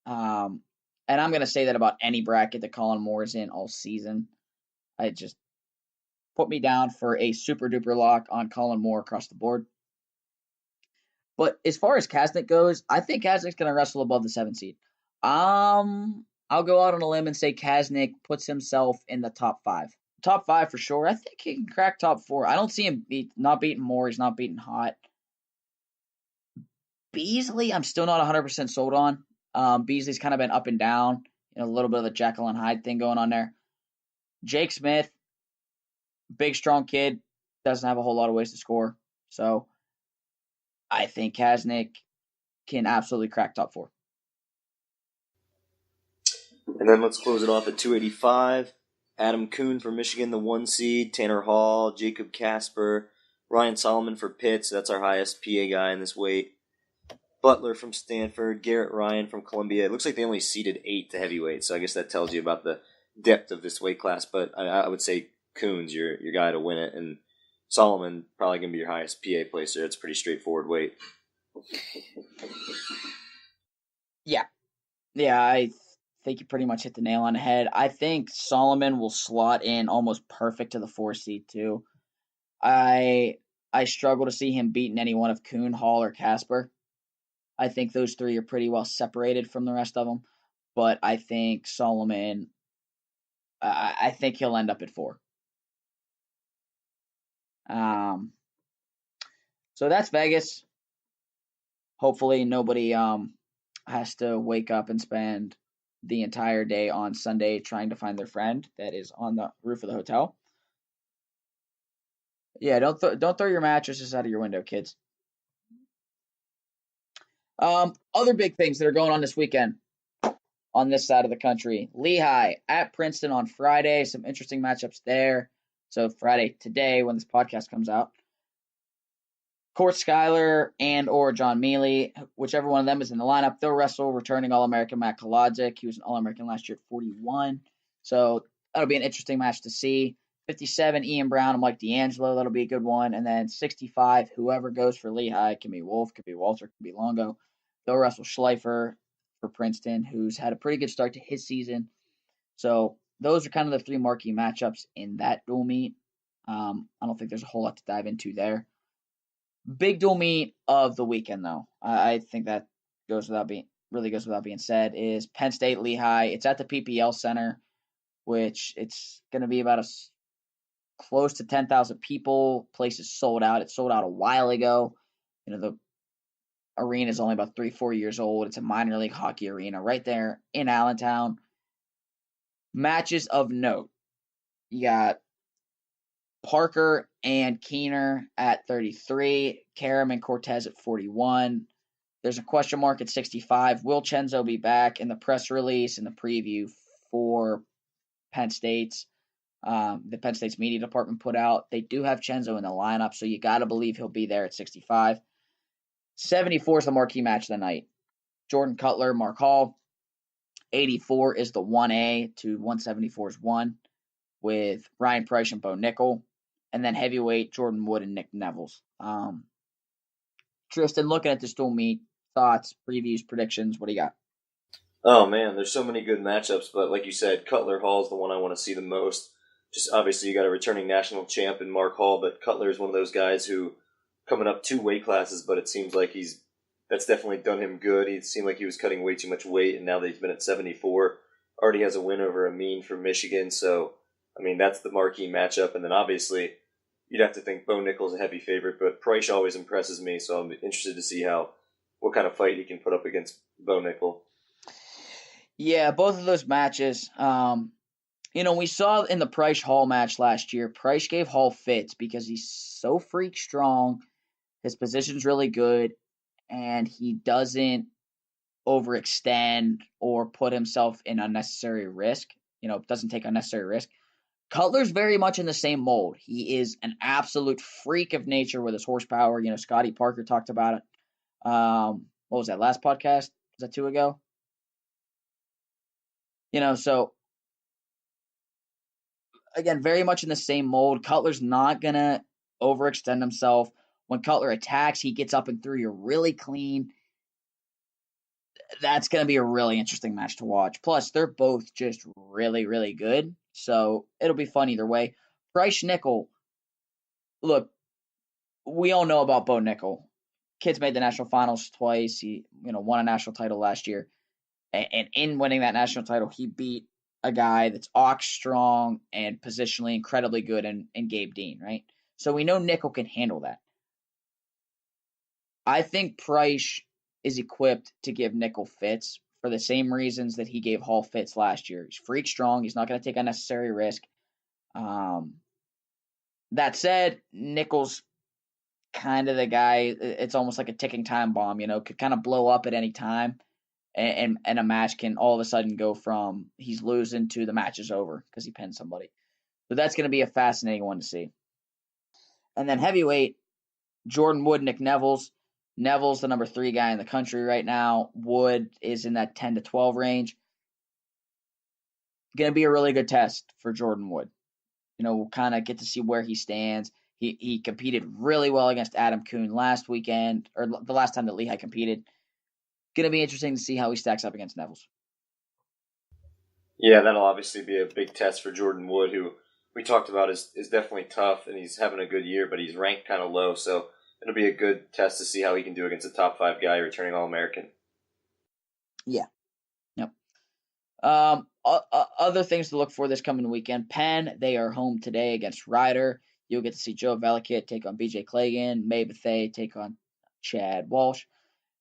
And I'm going to say that about any bracket that Colin Moore is in all season. I just put me down for a super-duper lock on Colin Moore across the board. But as far as Kasnick goes, I think Kasnick's going to wrestle above the 7th seed. I'll go out on a limb and say Kasnick puts himself in the top 5. Top 5 for sure. I think he can crack top 4. I don't see him not beating Moore. He's not beating Hott. Beasley, I'm still not 100% sold on. Beasley's kind of been up and down. A little bit of the Jekyll and Hyde thing going on there. Jake Smith, big, strong kid, doesn't have a whole lot of ways to score. So I think Kasnick can absolutely crack top 4. And then let's close it off at 285. Adam Kuhn for Michigan, the 1 seed. Tanner Hall, Jacob Casper, Ryan Solomon for Pitt. So that's our highest PA guy in this weight. Butler from Stanford, Garrett Ryan from Columbia. It looks like they only seeded 8 to heavyweight, so I guess that tells you about the depth of this weight class. But I would say Kuhn's your guy to win it, and Solomon probably going to be your highest PA placer. It's a pretty straightforward weight. Yeah, I think you pretty much hit the nail on the head. I think Solomon will slot in almost perfect to the 4 seed too. I struggle to see him beating any one of Kuhn, Hall, or Casper. I think those 3 are pretty well separated from the rest of them. But I think Solomon, I think he'll end up at 4. So that's Vegas. Hopefully nobody has to wake up and spend the entire day on Sunday trying to find their friend that is on the roof of the hotel. Yeah, don't throw your mattresses out of your window, kids. Other big things that are going on this weekend on this side of the country. Lehigh at Princeton on Friday. Some interesting matchups there. So Friday today when this podcast comes out. Court Schuyler and or John Mealy, whichever one of them is in the lineup, they'll wrestle returning All-American Matt Kolodzik. He was an All-American last year at 41. So that'll be an interesting match to see. 57, Ian Brown and Mike D'Angelo. That'll be a good one. And then 65, whoever goes for Lehigh, can be Wolf, could be Walter, could be Longo. They'll wrestle Schleifer for Princeton, who's had a pretty good start to his season. So those are kind of the 3 marquee matchups in that dual meet. I don't think there's a whole lot to dive into there. Big dual meet of the weekend, though. I think that goes without being said, is Penn State Lehigh. It's at the PPL Center, which it's going to be about close to 10,000 people. Place is sold out. It sold out a while ago. The arena is only about 3-4 years old. It's a minor league hockey arena right there in Allentown. Matches of note. You got Parker and Keener at 33, Karam and Cortez at 41. There's a question mark at 65. Will Chenzo be back? In the press release and the preview for Penn State's, the Penn State's media department put out, they do have Chenzo in the lineup, so you got to believe he'll be there at 65. 74 is the marquee match of the night. Jordan Cutler, Mark Hall. 84 is the 1A to 174 is 1 with Ryan Price and Bo Nickel. And then heavyweight, Jordan Wood and Nick Nevels. Tristan, looking at this dual meet, thoughts, previews, predictions, what do you got? Oh, man, there's so many good matchups, but like you said, Cutler Hall is the one I want to see the most. Just obviously you got a returning national champ in Mark Hall, but Cutler is one of those guys who coming up 2 weight classes, but it seems like that's definitely done him good. He seemed like he was cutting way too much weight, and now that he's been at 74, already has a win over Amin from Michigan. So, I mean, that's the marquee matchup. And then obviously, you'd have to think Bo Nickel's a heavy favorite, but Price always impresses me, so I'm interested to see what kind of fight he can put up against Bo Nickel. Yeah, both of those matches. We saw in the Price Hall match last year, Price gave Hall fits because he's so freak strong. His position's really good, and he doesn't overextend or put himself in unnecessary risk. Doesn't take unnecessary risk. Cutler's very much in the same mold. He is an absolute freak of nature with his horsepower. Scotty Parker talked about it. What was that, last podcast? Was that 2 ago? So again, very much in the same mold. Cutler's not going to overextend himself. When Cutler attacks, he gets up and through you really clean. That's going to be a really interesting match to watch. Plus, they're both just really, really good. So it'll be fun either way. Price Nickel, look, we all know about Bo Nickel. Kid's made the national finals twice. He, won a national title last year. And in winning that national title, he beat a guy that's ox strong and positionally incredibly good in Gabe Dean, right? So we know Nickel can handle that. I think Price is equipped to give Nickel fits for the same reasons that he gave Hall fits last year. He's freak strong. He's not going to take unnecessary risk. That said, Nichols kind of the guy. It's almost like a ticking time bomb, could kind of blow up at any time, and a match can all of a sudden go from he's losing to the match is over because he pinned somebody. So that's going to be a fascinating one to see. And then heavyweight, Jordan Wood, Nick Neville's. Neville's the number 3 guy in the country right now. Wood is in that 10 to 12 range. Going to be a really good test for Jordan Wood. We'll kind of get to see where he stands. He competed really well against Adam Kuhn last weekend, or the last time that Lehigh competed. Going to be interesting to see how he stacks up against Neville's. Yeah, that'll obviously be a big test for Jordan Wood, who we talked about is definitely tough, and he's having a good year, but he's ranked kind of low, so it'll be a good test to see how he can do against a top 5 guy returning All-American. Yeah. Yep. Other things to look for this coming weekend. Penn, they are home today against Ryder. You'll get to see Joe Velikit take on BJ Clagan, May Bethea take on Chad Walsh.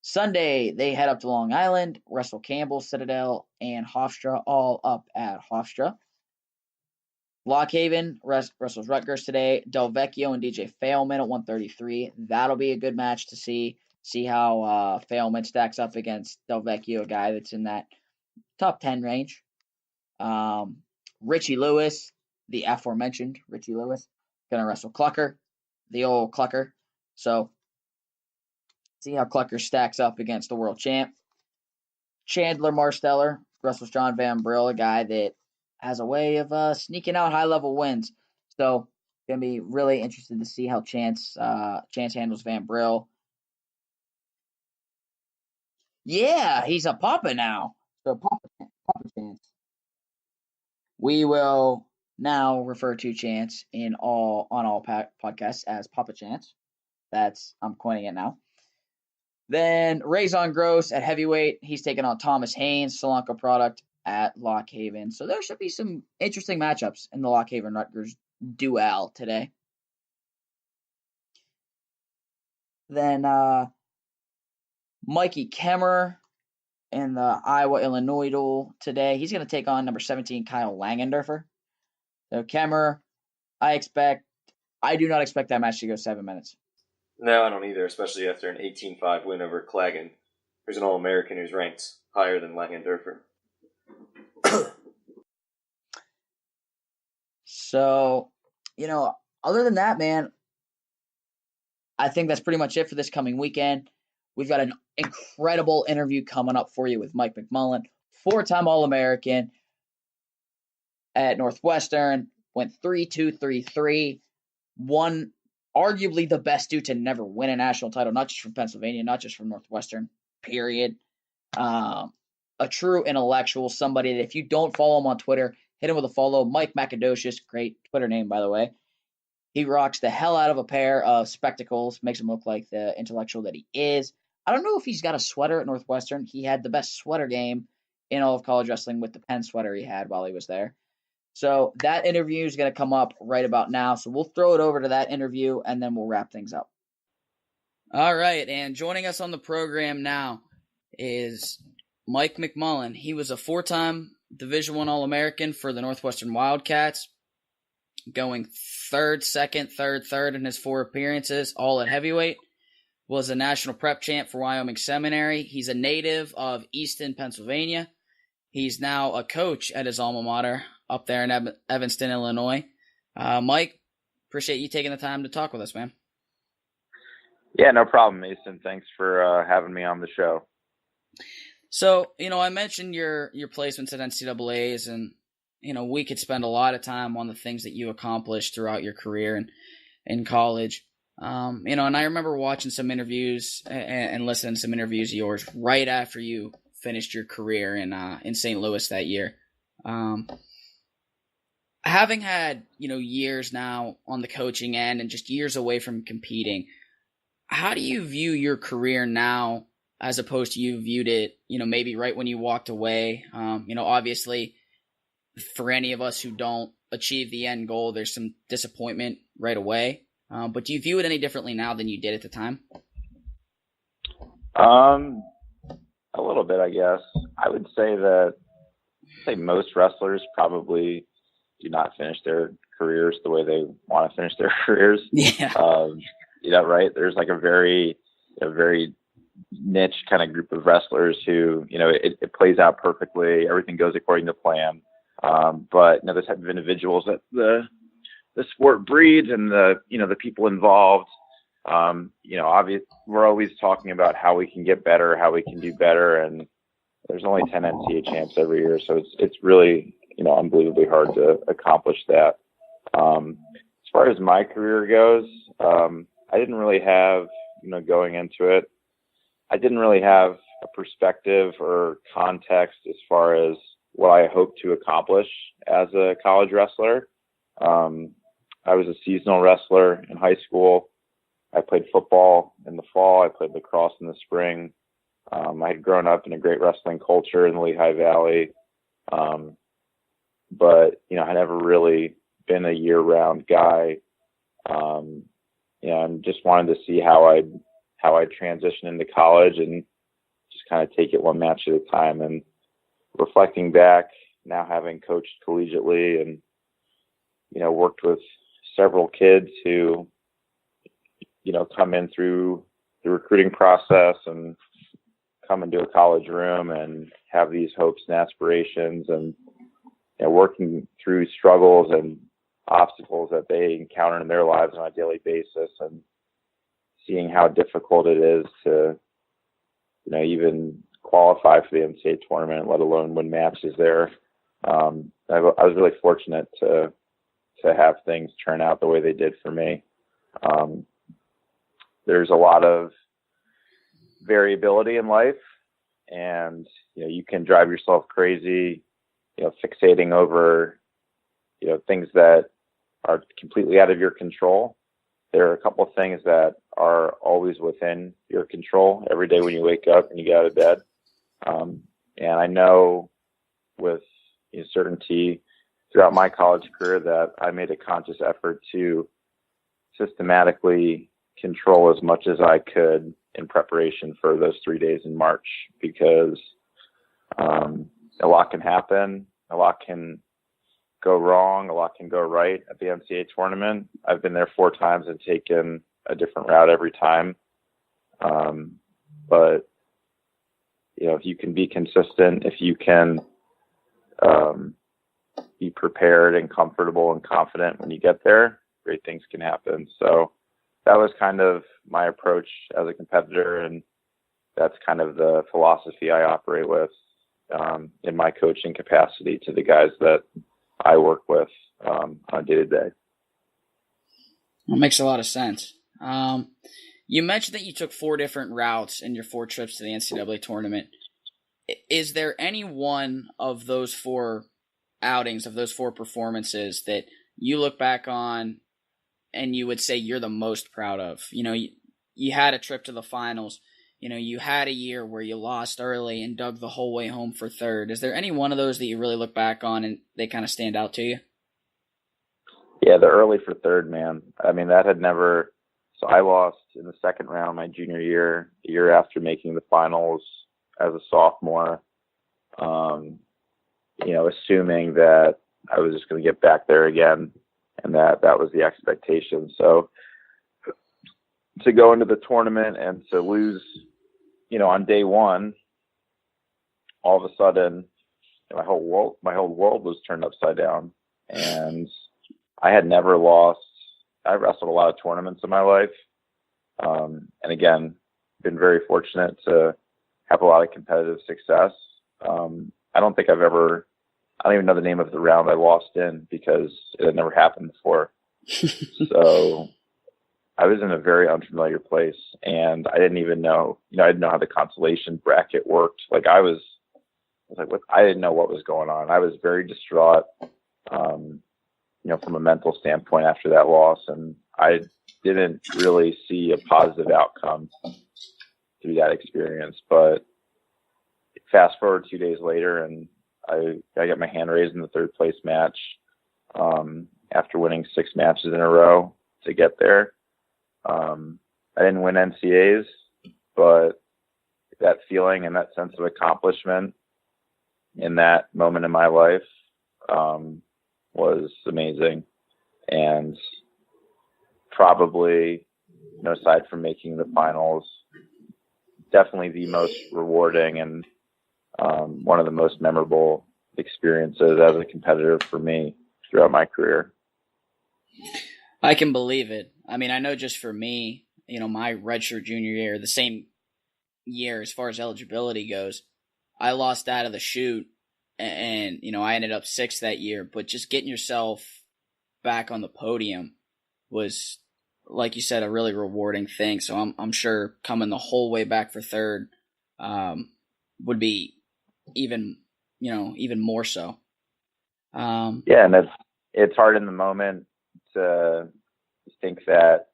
Sunday, they head up to Long Island, wrestle Campbell, Citadel, and Hofstra, all up at Hofstra. Lockhaven wrestles Rutgers today. Del Vecchio and DJ Failman at 133. That'll be a good match to see how Failman stacks up against Del Vecchio, a guy that's in that top 10 range. Richie Lewis, the aforementioned Richie Lewis, going to wrestle Clucker, the old Clucker. So, see how Clucker stacks up against the world champ. Chandler Marsteller wrestles John Van Brill, a guy that has a way of sneaking out high-level wins. So, going to be really interested to see how Chance handles Van Brill. Yeah, he's a Papa now. So, Papa Chance. We will now refer to Chance on all podcasts as Papa Chance. I'm coining it now. Then Raison Gross at heavyweight. He's taking on Thomas Haynes, Sri Lanka product, at Lockhaven. So there should be some interesting matchups in the Lockhaven-Rutgers duel today. Then Mikey Kemmerer in the Iowa-Illinois duel today. He's going to take on number 17, Kyle Langendorfer. So Kemmerer, I do not expect that match to go 7 minutes. No, I don't either, especially after an 18-5 win over Clagan, who's an All-American who's ranked higher than Langendorfer. So, other than that, man, I think that's pretty much it for this coming weekend. We've got an incredible interview coming up for you with Mike McMullan, 4-time All-American at Northwestern, went 3-2-3-3, won arguably the best dude to never win a national title, not just from Pennsylvania, not just from Northwestern, period. A true intellectual, somebody that if you don't follow him on Twitter, hit him with a follow. Mike Macadocious, great Twitter name, by the way. He rocks the hell out of a pair of spectacles, makes him look like the intellectual that he is. I don't know if he's got a sweater at Northwestern. He had the best sweater game in all of college wrestling with the Penn sweater he had while he was there. So that interview is going to come up right about now. So we'll throw it over to that interview, and then we'll wrap things up. All right, and joining us on the program now is Mike McMullan. He was a 4-time Division I All-American for the Northwestern Wildcats, going third, second, third in his 4 appearances, all at heavyweight. Was a national prep champ for Wyoming Seminary. He's a native of Easton, Pennsylvania. He's now a coach at his alma mater up there in Evanston, Illinois. Mike, appreciate you taking the time to talk with us, man. Yeah, no problem, Mason. Thanks for having me on the show. So, I mentioned your placements at NCAAs, and, we could spend a lot of time on the things that you accomplished throughout your career and in college. And I remember watching some interviews and listening to some interviews of yours right after you finished your career in St. Louis that year. Having had, years now on the coaching end and just years away from competing, how do you view your career now as opposed to you viewed it, maybe right when you walked away? Obviously, for any of us who don't achieve the end goal, there's some disappointment right away. But do you view it any differently now than you did at the time? A little bit, I guess. I would say most wrestlers probably do not finish their careers the way they want to finish their careers. Yeah. Right. There's like a very niche kind of group of wrestlers who, it plays out perfectly. Everything goes according to plan. But the type of individuals that the sport breeds and the people involved, obviously we're always talking about how we can get better, how we can do better. And there's only 10 NCAA champs every year. So it's really, unbelievably hard to accomplish that. As far as my career goes, I didn't really have, going into it, I didn't really have a perspective or context as far as what I hoped to accomplish as a college wrestler. I was a seasonal wrestler in high school. I played football in the fall. I played lacrosse in the spring. I had grown up in a great wrestling culture in the Lehigh Valley. But, I never really been a year-round guy. And just wanted to see how I'd transition into college and just kind of take it one match at a time. And reflecting back, now having coached collegiately and, worked with several kids who, come in through the recruiting process and come into a college room and have these hopes and aspirations and, working through struggles and obstacles that they encounter in their lives on a daily basis and seeing how difficult it is to, even qualify for the NCAA tournament, let alone win matches there. I was really fortunate to have things turn out the way they did for me. There's a lot of variability in life, and you can drive yourself crazy, fixating over things that are completely out of your control. There are a couple of things that are always within your control every day when you wake up and you get out of bed. And I know with certainty throughout my college career that I made a conscious effort to systematically control as much as I could in preparation for those 3 days in March, because a lot can happen, a lot can go wrong, a lot can go right at the NCAA tournament. I've been there 4 times and taken a different route every time. But if you can be consistent, if you can be prepared and comfortable and confident when you get there, great things can happen. So that was kind of my approach as a competitor, and that's kind of the philosophy I operate with in my coaching capacity to the guys that I work with on a day-to-day. That makes a lot of sense. You mentioned that you took 4 different routes in your 4 trips to the NCAA tournament. Is there any one of those 4 outings, of those 4 performances, that you look back on and you would say you're the most proud of? You had a trip to the finals. You had a year where you lost early and dug the whole way home for 3rd. Is there any one of those that you really look back on and they kind of stand out to you? Yeah, the early for 3rd, man. I mean, that had never – so I lost in the 2nd round my junior year, the year after making the finals as a sophomore, assuming that I was just going to get back there again, and that was the expectation. So to go into the tournament and to lose – on day 1, all of a sudden, my whole world was turned upside down. And I had never lost. I wrestled a lot of tournaments in my life. And again, been very fortunate to have a lot of competitive success. I don't even know the name of the round I lost in because it had never happened before. So I was in a very unfamiliar place, and I didn't even know, I didn't know how the consolation bracket worked. Like I was like, what? I didn't know what was going on. I was very distraught, from a mental standpoint after that loss. And I didn't really see a positive outcome through that experience. But fast forward 2 days later, and I got my hand raised in the 3rd place match after winning 6 matches in a row to get there. I didn't win NCAAs, but that feeling and that sense of accomplishment in that moment in my life was amazing. and probably, aside from making the finals, definitely the most rewarding and one of the most memorable experiences as a competitor for me throughout my career. I can believe it. I mean, I know just for me, my redshirt junior year, the same year as far as eligibility goes, I lost out of the chute, and I ended up 6th that year. But just getting yourself back on the podium was, like you said, a really rewarding thing. So I'm sure coming the whole way back for 3rd would be even more so. Yeah, and it's hard in the moment to think that,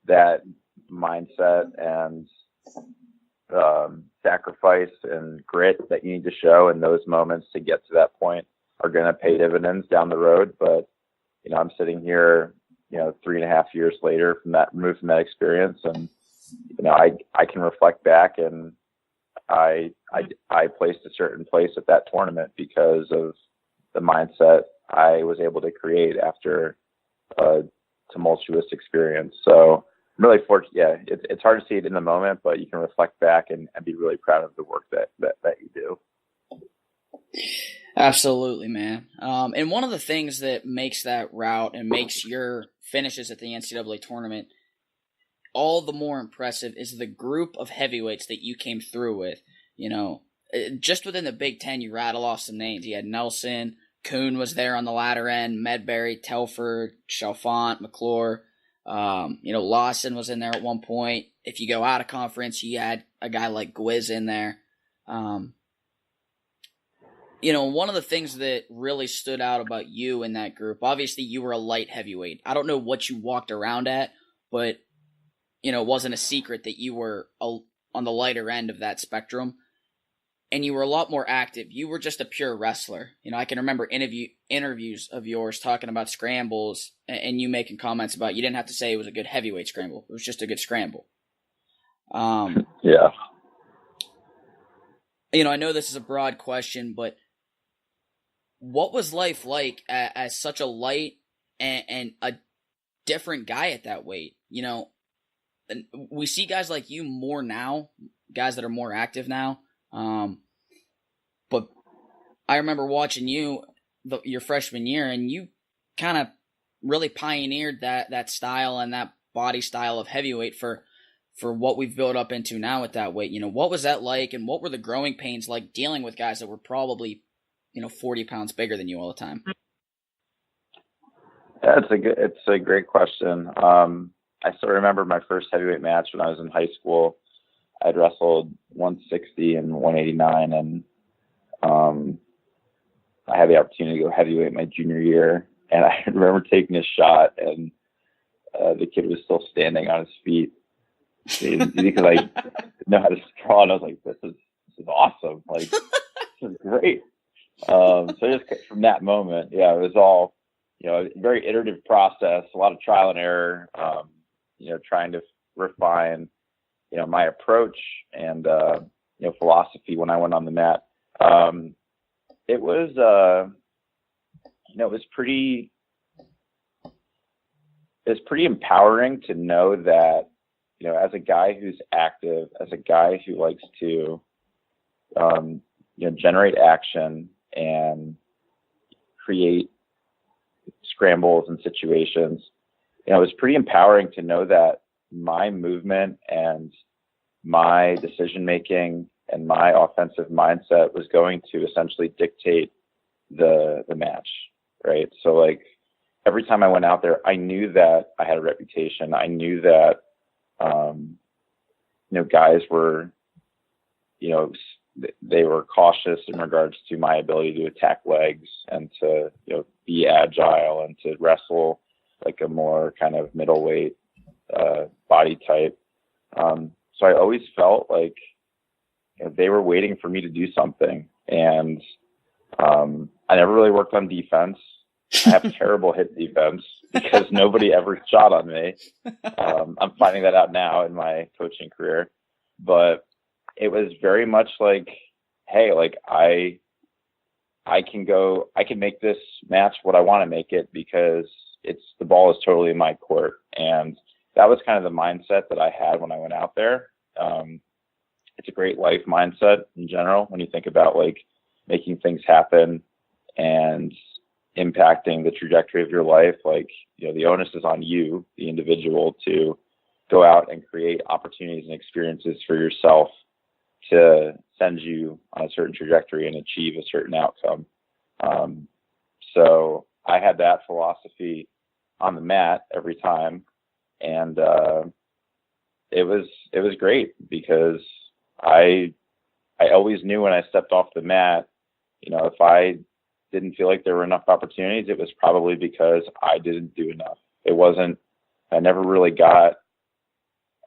that mindset and sacrifice and grit that you need to show in those moments to get to that point are going to pay dividends down the road. But, I'm sitting here, 3.5 years later removed from that experience. And, I can reflect back, and I placed a certain place at that tournament because of the mindset I was able to create after a tumultuous experience. So I'm really fortunate. Yeah, it's hard to see it in the moment, but you can reflect back and be really proud of the work that you do. Absolutely, man. And one of the things that makes that route and makes your finishes at the NCAA tournament all the more impressive is the group of heavyweights that you came through with. Just within the Big Ten, you rattle off some names. You had Nelson, Kuhn was there on the latter end, Medbury, Telford, Chalfant, McClure. Lawson was in there at one point. If you go out of conference, you had a guy like Gwiz in there. One of the things that really stood out about you in that group, obviously you were a light heavyweight. I don't know what you walked around at, but, it wasn't a secret that you were on the lighter end of that spectrum. And you were a lot more active. You were just a pure wrestler. I can remember interviews of yours talking about scrambles and you making comments about you didn't have to say it was a good heavyweight scramble. It was just a good scramble. Yeah. I know this is a broad question, but what was life like as such a light and a different guy at that weight? And we see guys like you more now, guys that are more active now. But I remember watching you your freshman year, and you kind of really pioneered that style and that body style of heavyweight for what we've built up into now at that weight. What was that like, and what were the growing pains like dealing with guys that were probably 40 pounds bigger than you all the time? Yeah, it's a great question. I still remember my first heavyweight match when I was in high school. I'd wrestled 160 and 189, and I had the opportunity to go heavyweight my junior year. And I remember taking a shot, and the kid was still standing on his feet because I didn't know how to sprawl. And I was like, "This is awesome! Like, this is great." So just from that moment, yeah, it was all a very iterative process, a lot of trial and error. Trying to refine my approach and philosophy when I went on the mat. It was pretty empowering to know that as a guy who's active, as a guy who likes to generate action and create scrambles and situations. It was pretty empowering to know that my movement and my decision making and my offensive mindset was going to essentially dictate the match, right? So like every time I went out there, I knew that I had a reputation. I knew that guys were they were cautious in regards to my ability to attack legs and to be agile and to wrestle like a more kind of middleweight body type. So I always felt like they were waiting for me to do something. And I never really worked on defense. I have terrible hit defense because nobody ever shot on me. I'm finding that out now in my coaching career. But it was very much like, hey, like I I can make this match what I want to make it because the ball is totally in my court. And that was kind of the mindset that I had when I went out there. It's a great life mindset in general when you think about like making things happen and impacting the trajectory of your life. Like, the onus is on you, the individual, to go out and create opportunities and experiences for yourself to send you on a certain trajectory and achieve a certain outcome. So I had that philosophy on the mat every time. And it was great because I always knew when I stepped off the mat, if I didn't feel like there were enough opportunities, it was probably because I didn't do enough. I never really got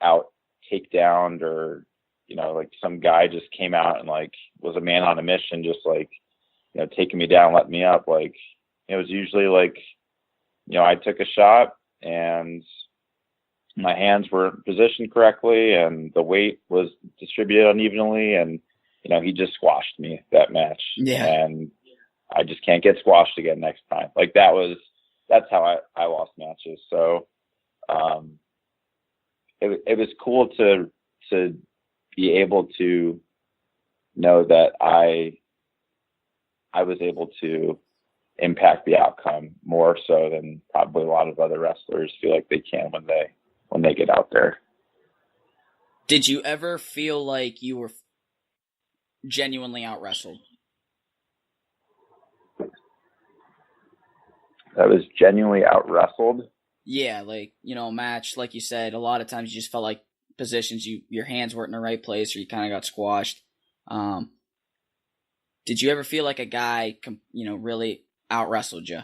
out takedowned or, like some guy just came out and like was a man on a mission, just like, taking me down, letting me up. Like, it was usually like, I took a shot and my hands were positioned correctly and the weight was distributed unevenly, and he just squashed me that match. Yeah. And I just can't get squashed again next time. Like that's how I lost matches. So it was cool to be able to know that I was able to impact the outcome more so than probably a lot of other wrestlers feel like they can when they get out there. Did you ever feel like you were genuinely out-wrestled? That was genuinely out-wrestled? Yeah, like, a match, like you said, a lot of times you just felt like positions, your hands weren't in the right place or you kind of got squashed. Did you ever feel like a guy, really out-wrestled you?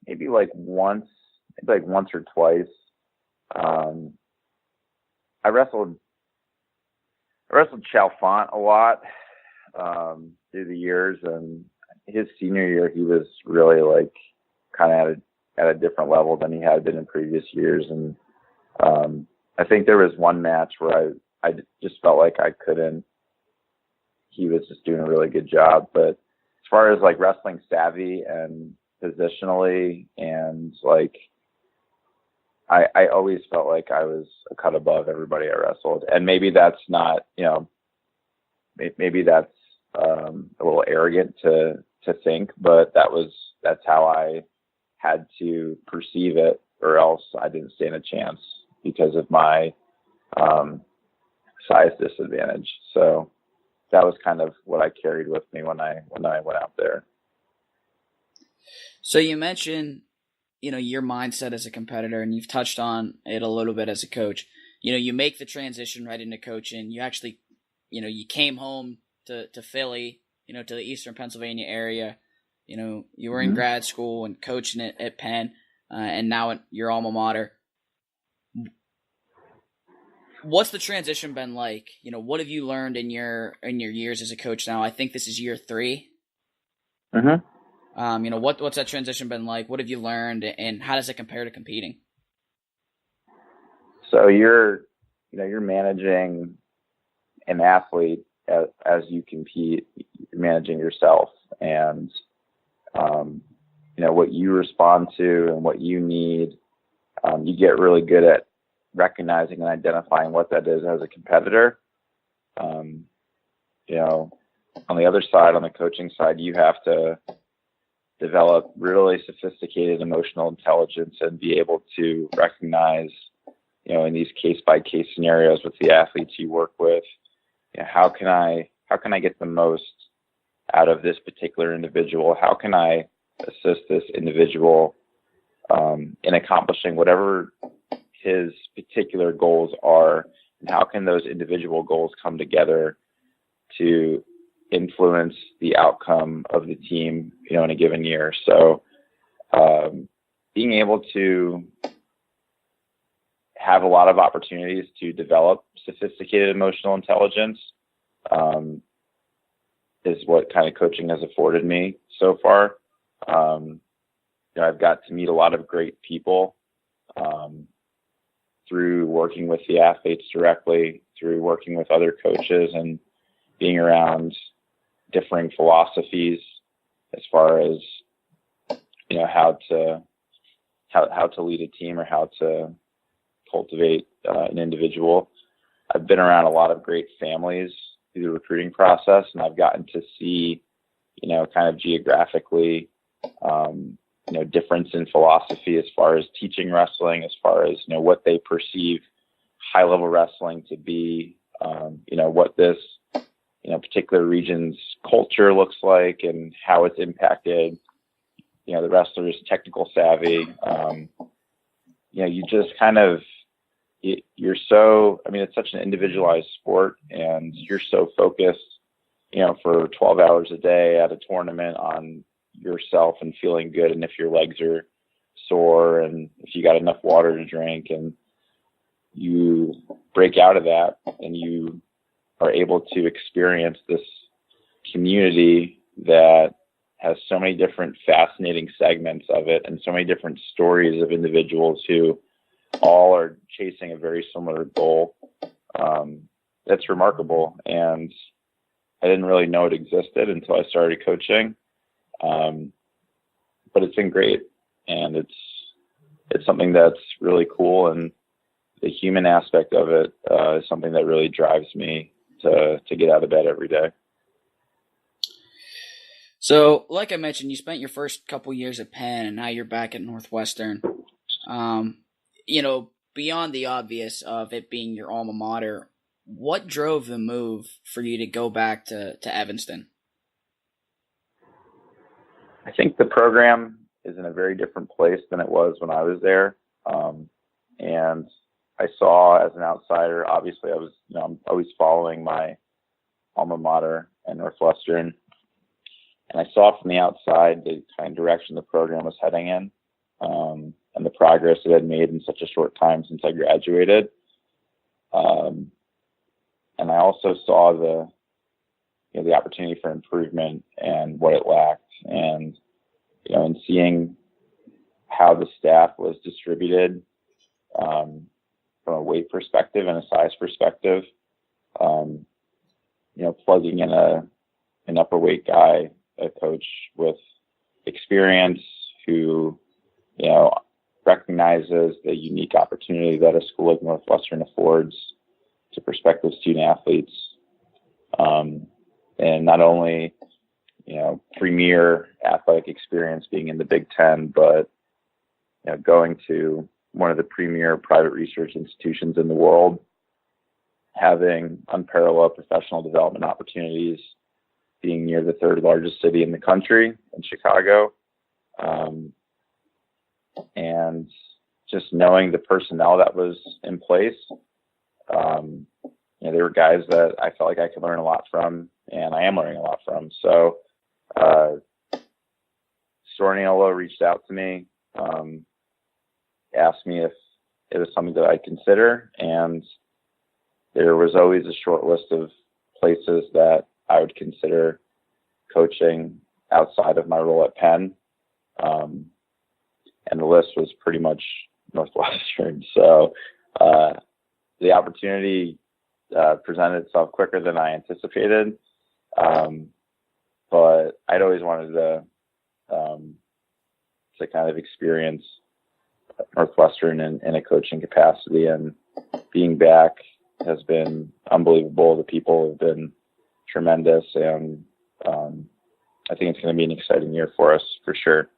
Maybe like once or twice. I wrestled Chalfant a lot through the years, and his senior year he was really like kind of at a different level than he had been in previous years. And I think there was one match where I just felt like I couldn't. He was just doing a really good job. But as far as like wrestling savvy and positionally, and like I always felt like I was a cut above everybody I wrestled. And maybe that's not, maybe that's a little arrogant to think, but that's how I had to perceive it, or else I didn't stand a chance because of my size disadvantage. So that was kind of what I carried with me when I went out there. So you mentioned, your mindset as a competitor, and you've touched on it a little bit as a coach. You make the transition right into coaching. You actually, you came home to Philly, to the Eastern Pennsylvania area. You were in grad school and coaching at Penn, and now at your alma mater. What's the transition been like? What have you learned in your years as a coach now? I think this is year 3. Mm-hmm. What's that transition been like? What have you learned, and how does it compare to competing? So you're managing an athlete as you compete. You're managing yourself, and what you respond to and what you need. You get really good at recognizing and identifying what that is as a competitor. On the other side, on the coaching side, you have to develop really sophisticated emotional intelligence and be able to recognize, in these case-by-case scenarios with the athletes you work with, how can I get the most out of this particular individual? How can I assist this individual in accomplishing whatever his particular goals are, and how can those individual goals come together to influence the outcome of the team, in a given year? So being able to have a lot of opportunities to develop sophisticated emotional intelligence is what kind of coaching has afforded me so far. I've got to meet a lot of great people, through working with the athletes directly, through working with other coaches and being around differing philosophies as far as, how to lead a team or how to cultivate an individual. I've been around a lot of great families through the recruiting process, and I've gotten to see, kind of geographically, difference in philosophy as far as teaching wrestling, as far as, what they perceive high level wrestling to be, what this, particular region's culture looks like and how it's impacted, the wrestlers' technical savvy. You just kind of, you're so, it's such an individualized sport, and you're so focused, for 12 hours a day at a tournament on yourself and feeling good, and if your legs are sore and if you got enough water to drink, and you break out of that and you are able to experience this community that has so many different fascinating segments of it and so many different stories of individuals who all are chasing a very similar goal. That's remarkable, and I didn't really know it existed until I started coaching. But it's been great, and it's something that's really cool, and the human aspect of it is something that really drives me to get out of bed every day. So, like I mentioned, you spent your first couple years at Penn, and now you're back at Northwestern. Beyond the obvious of it being your alma mater, what drove the move for you to go back to Evanston? I think the program is in a very different place than it was when I was there. And I saw, as an outsider, obviously I was, I'm always following my alma mater at Northwestern. And I saw from the outside the kind of direction the program was heading in, and the progress it had made in such a short time since I graduated. And I also saw the opportunity for improvement and what it lacked. And, and seeing how the staff was distributed, from a weight perspective and a size perspective, plugging in an upper weight guy, a coach with experience who, recognizes the unique opportunity that a school like Northwestern affords to prospective student athletes. And not only, premier athletic experience being in the Big Ten, but, going to one of the premier private research institutions in the world, having unparalleled professional development opportunities, being near the third largest city in the country, in Chicago, and just knowing the personnel that was in place. There were guys that I felt like I could learn a lot from, and I am learning a lot from. So, Sorniolo reached out to me, asked me if it was something that I'd consider, and there was always a short list of places that I would consider coaching outside of my role at Penn. And the list was pretty much Northwestern. So the opportunity presented itself quicker than I anticipated. But I'd always wanted to kind of experience Northwestern in a coaching capacity, and being back has been unbelievable. The people have been tremendous, and I think it's going to be an exciting year for us for sure.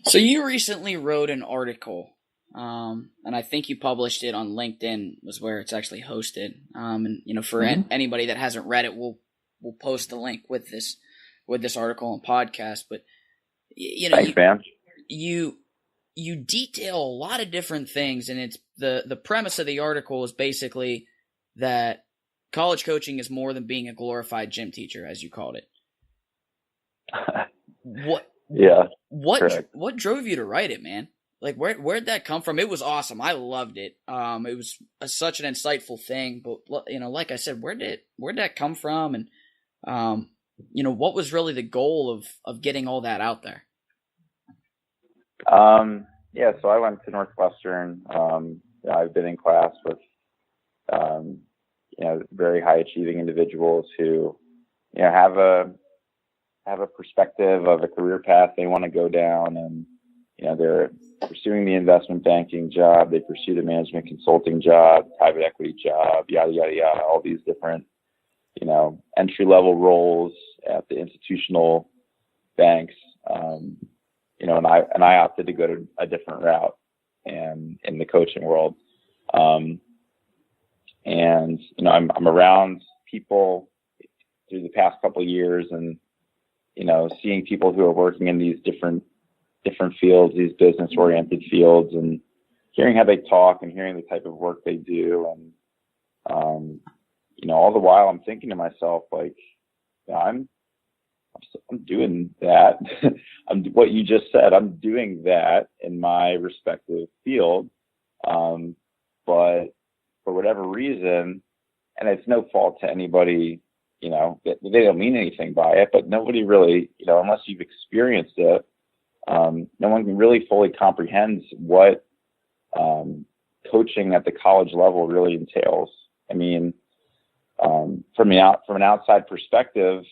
So you recently wrote an article, and I think you published it on LinkedIn, was where it's actually hosted. And for anybody that hasn't read it, we'll post the link with this article and podcast. But thanks, man. You detail a lot of different things, and it's the premise of the article is basically that college coaching is more than being a glorified gym teacher, as you called it. What drove you to write it, man? Like, where'd that come from? It was awesome. I loved it. It was such an insightful thing. But like I said, where'd that come from? And what was really the goal of getting all that out there? Yeah, so I went to Northwestern. I've been in class with, very high achieving individuals who, have a perspective of a career path they want to go down, and they're pursuing the investment banking job, they pursue the management consulting job, private equity job, yada yada yada, all these different entry level roles at the institutional banks. And I opted to go to a different route and in the coaching world. I'm around people through the past couple of years, and seeing people who are working in these different fields, these business oriented fields, and hearing how they talk and hearing the type of work they do. And all the while I'm thinking to myself, like, I'm doing that. What you just said, I'm doing that in my respective field. But for whatever reason, and it's no fault to anybody, they don't mean anything by it, but nobody really, unless you've experienced it, no one really fully comprehends what coaching at the college level really entails. I mean, from an outside perspective,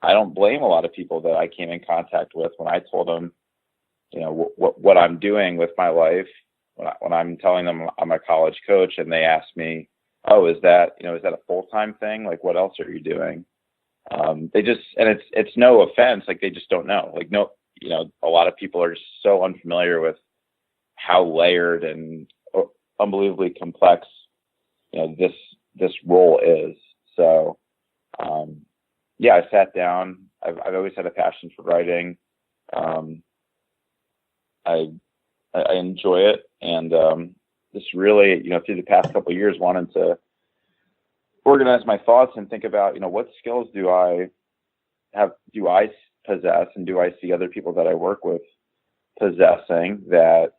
I don't blame a lot of people that I came in contact with when I told them, what I'm doing with my life. When I'm telling them I'm a college coach, and they ask me, "Oh, is that a full-time thing? Like, what else are you doing?" They just, and it's no offense, like, they just don't know. Like, no, a lot of people are just so unfamiliar with how layered and unbelievably complex, this role is. So, I sat down. I've always had a passion for writing. I enjoy it, and just really, through the past couple of years, wanted to organize my thoughts and think about, what skills do I possess, and do I see other people that I work with possessing that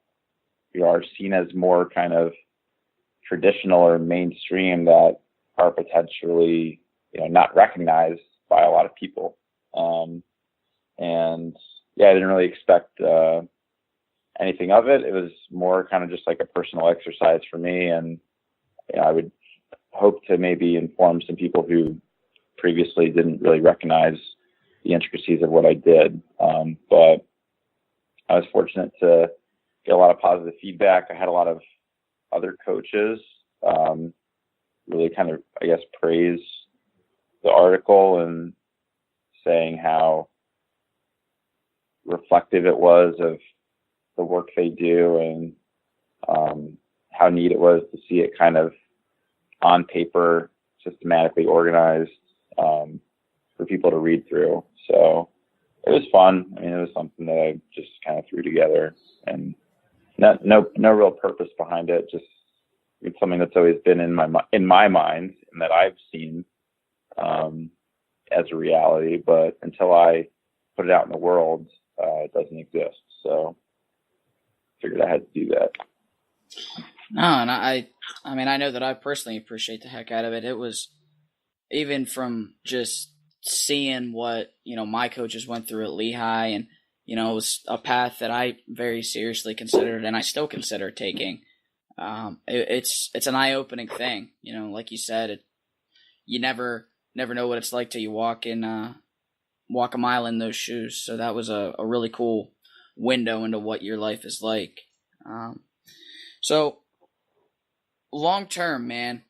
are seen as more kind of traditional or mainstream, that are potentially not recognized by a lot of people. I didn't really expect anything of it. It was more kind of just like a personal exercise for me, and I would hope to maybe inform some people who previously didn't really recognize the intricacies of what I did. But I was fortunate to get a lot of positive feedback. I had a lot of other coaches really kind of, I guess, praise the article and saying how reflective it was of the work they do, and how neat it was to see it kind of on paper, systematically organized for people to read through. So it was fun. I mean, it was something that I just kind of threw together, and no real purpose behind it. Just it's something that's always been in my mind, and that I've seen as a reality. But until I put it out in the world, it doesn't exist. So I figured I had to do that. No, and I mean, I know that I personally appreciate the heck out of it. It was, even from just seeing what, my coaches went through at Lehigh, and, it was a path that I very seriously considered, and I still consider taking. It's an eye-opening thing, like you said, you never know what it's like till you walk a mile in those shoes. So that was a really cool window into what your life is like. So long term, man,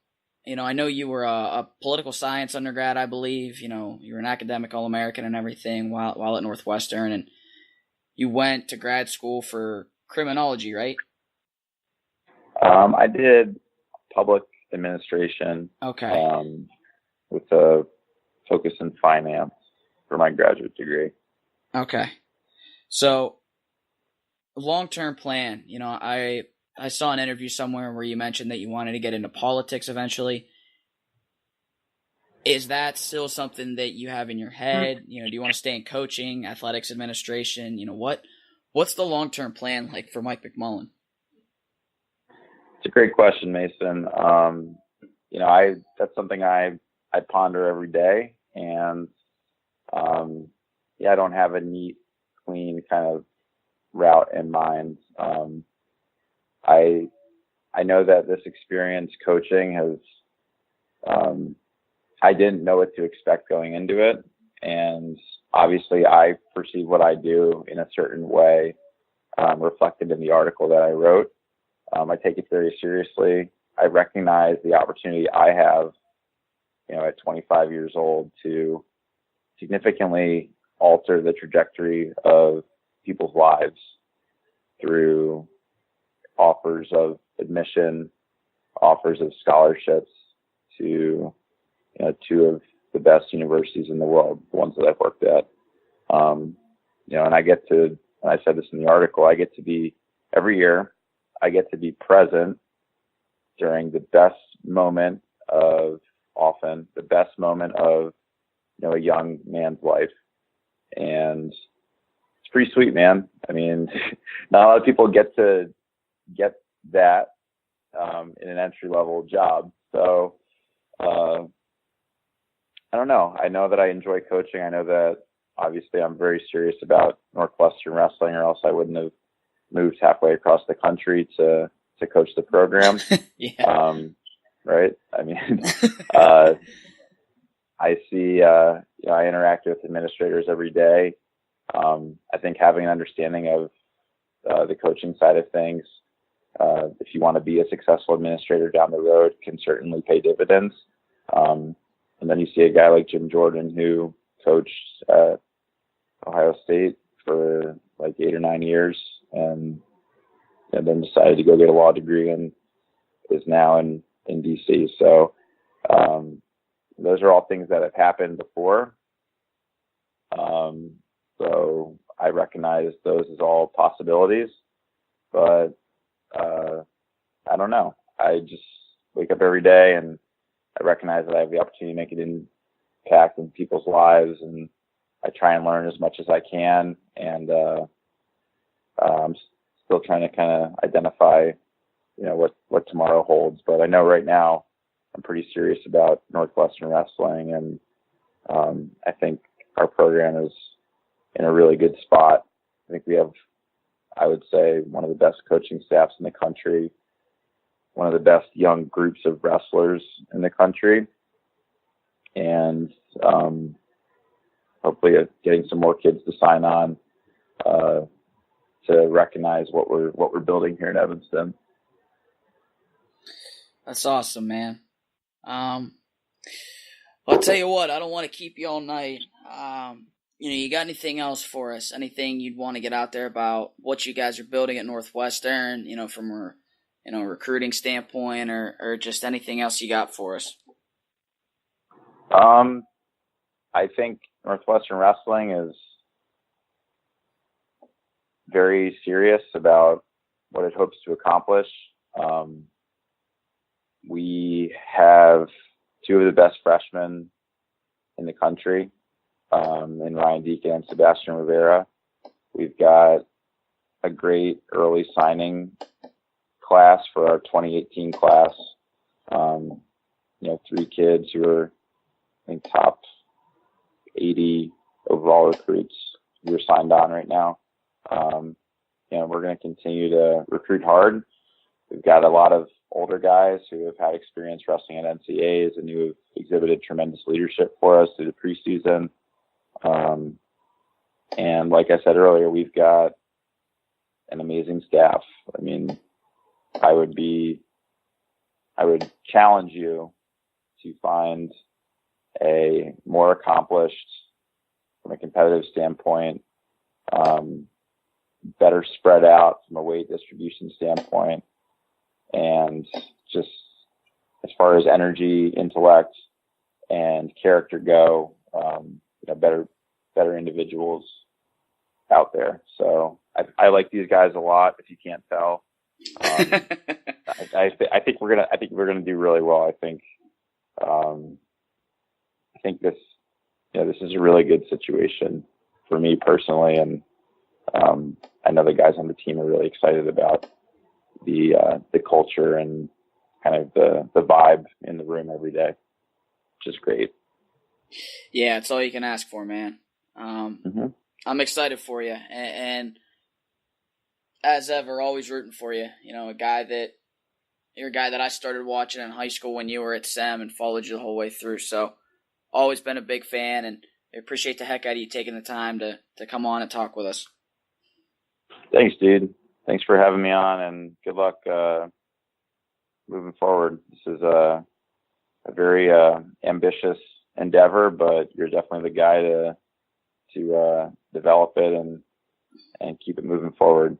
I know you were a political science undergrad, I believe. You were an academic All-American and everything while at Northwestern, and you went to grad school for criminology, right? I did public administration. Okay. With a focus in finance for my graduate degree. Okay. So, long-term plan, I saw an interview somewhere where you mentioned that you wanted to get into politics eventually. Is that still something that you have in your head? Do you want to stay in coaching, athletics administration? What's the long-term plan like for Mike McMullan? It's a great question, Mason. That's something I ponder every day, and I don't have a neat, clean kind of route in mind. I know that this experience coaching has, I didn't know what to expect going into it. And obviously I perceive what I do in a certain way, reflected in the article that I wrote. I take it very seriously. I recognize the opportunity I have, at 25 years old to significantly alter the trajectory of people's lives through offers of admission, offers of scholarships to, two of the best universities in the world, the ones that I've worked at. And I get to, and I said this in the article, I get to be, every year, I get to be present during the best moment of, often the best moment of, a young man's life. And it's pretty sweet, man. I mean, not a lot of people get to get that in an entry-level job. So I don't know. I know that I enjoy coaching. I know that obviously I'm very serious about Northwestern wrestling, or else I wouldn't have moved halfway across the country to coach the program. Yeah. Right. I mean, I see, I interact with administrators every day. I think having an understanding of the coaching side of things, if you want to be a successful administrator down the road, can certainly pay dividends. And then you see a guy like Jim Jordan, who coached at Ohio State for like 8 or 9 years, and then decided to go get a law degree and is now in DC. So those are all things that have happened before. So I recognize those as all possibilities, but I don't know. I just wake up every day and I recognize that I have the opportunity to make an impact in people's lives, and I try and learn as much as I can. And I'm still trying to kind of identify, what tomorrow holds. But I know right now I'm pretty serious about Northwestern wrestling, and I think our program is in a really good spot. I think we have, I would say, one of the best coaching staffs in the country, one of the best young groups of wrestlers in the country, and hopefully getting some more kids to sign on to recognize what we're building here in Evanston. That's awesome, man. I'll tell you what, I don't want to keep you all night. You got anything else for us? Anything you'd want to get out there about what you guys are building at Northwestern, from a recruiting standpoint, or just anything else you got for us? I think Northwestern Wrestling is very serious about what it hopes to accomplish. We have 2 of the best freshmen in the country, in Ryan Deacon and Sebastian Rivera. We've got a great early signing class for our 2018 class. 3 kids who are, I think, top 80 overall recruits who are signed on right now. We're going to continue to recruit hard. We've got a lot of older guys who have had experience wrestling at NCAAs and who have exhibited tremendous leadership for us through the preseason. And like I said earlier, we've got an amazing staff. I mean, I would challenge you to find a more accomplished, from a competitive standpoint, better spread out from a weight distribution standpoint, and just as far as energy, intellect, and character go, better individuals out there. So I like these guys a lot. If you can't tell, I think we're gonna do really well. I think this is a really good situation for me personally, and I know the guys on the team are really excited about the culture and kind of the vibe in the room every day, which is great. Yeah, it's all you can ask for, man. I'm excited for you, and as ever, always rooting for you. You know, you're a guy that I started watching in high school when you were at SEM and followed you the whole way through. So, always been a big fan, and I appreciate the heck out of you taking the time to come on and talk with us. Thanks, dude. Thanks for having me on, and good luck moving forward. This is a very ambitious endeavor, but you're definitely the guy to develop it and keep it moving forward.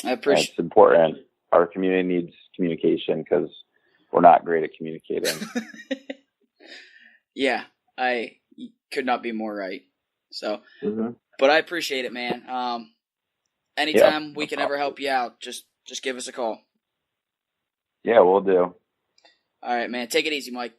I appreciate. It's important. Our community needs communication because we're not great at communicating. Yeah, I could not be more right. So, But I appreciate it, man. Anytime we can ever help you out, just give us a call. Yeah, we'll do. All right, man. Take it easy, Mike.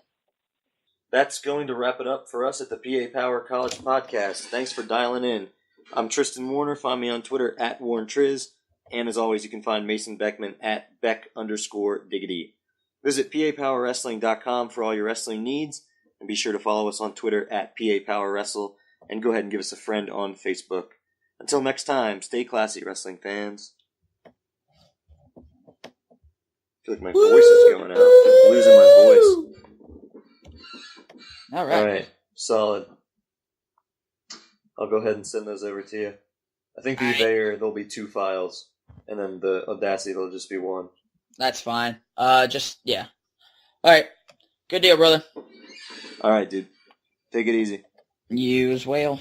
That's going to wrap it up for us at the PA Power College Podcast. Thanks for dialing in. I'm Tristan Warner. Find me on Twitter at WarrenTriz. And as always, you can find Mason Beckman at Beck_Diggity. Visit PAPowerWrestling.com for all your wrestling needs. And be sure to follow us on Twitter at PAPowerWrestle. And go ahead and give us a friend on Facebook. Until next time, stay classy, wrestling fans. I feel like my voice is going out. I'm losing my voice. All right. All right, solid. I'll go ahead and send those over to you. I think there'll be 2 files, and then the Audacity will just be 1. That's fine. Yeah. All right. Good deal, brother. All right, dude. Take it easy. You as well.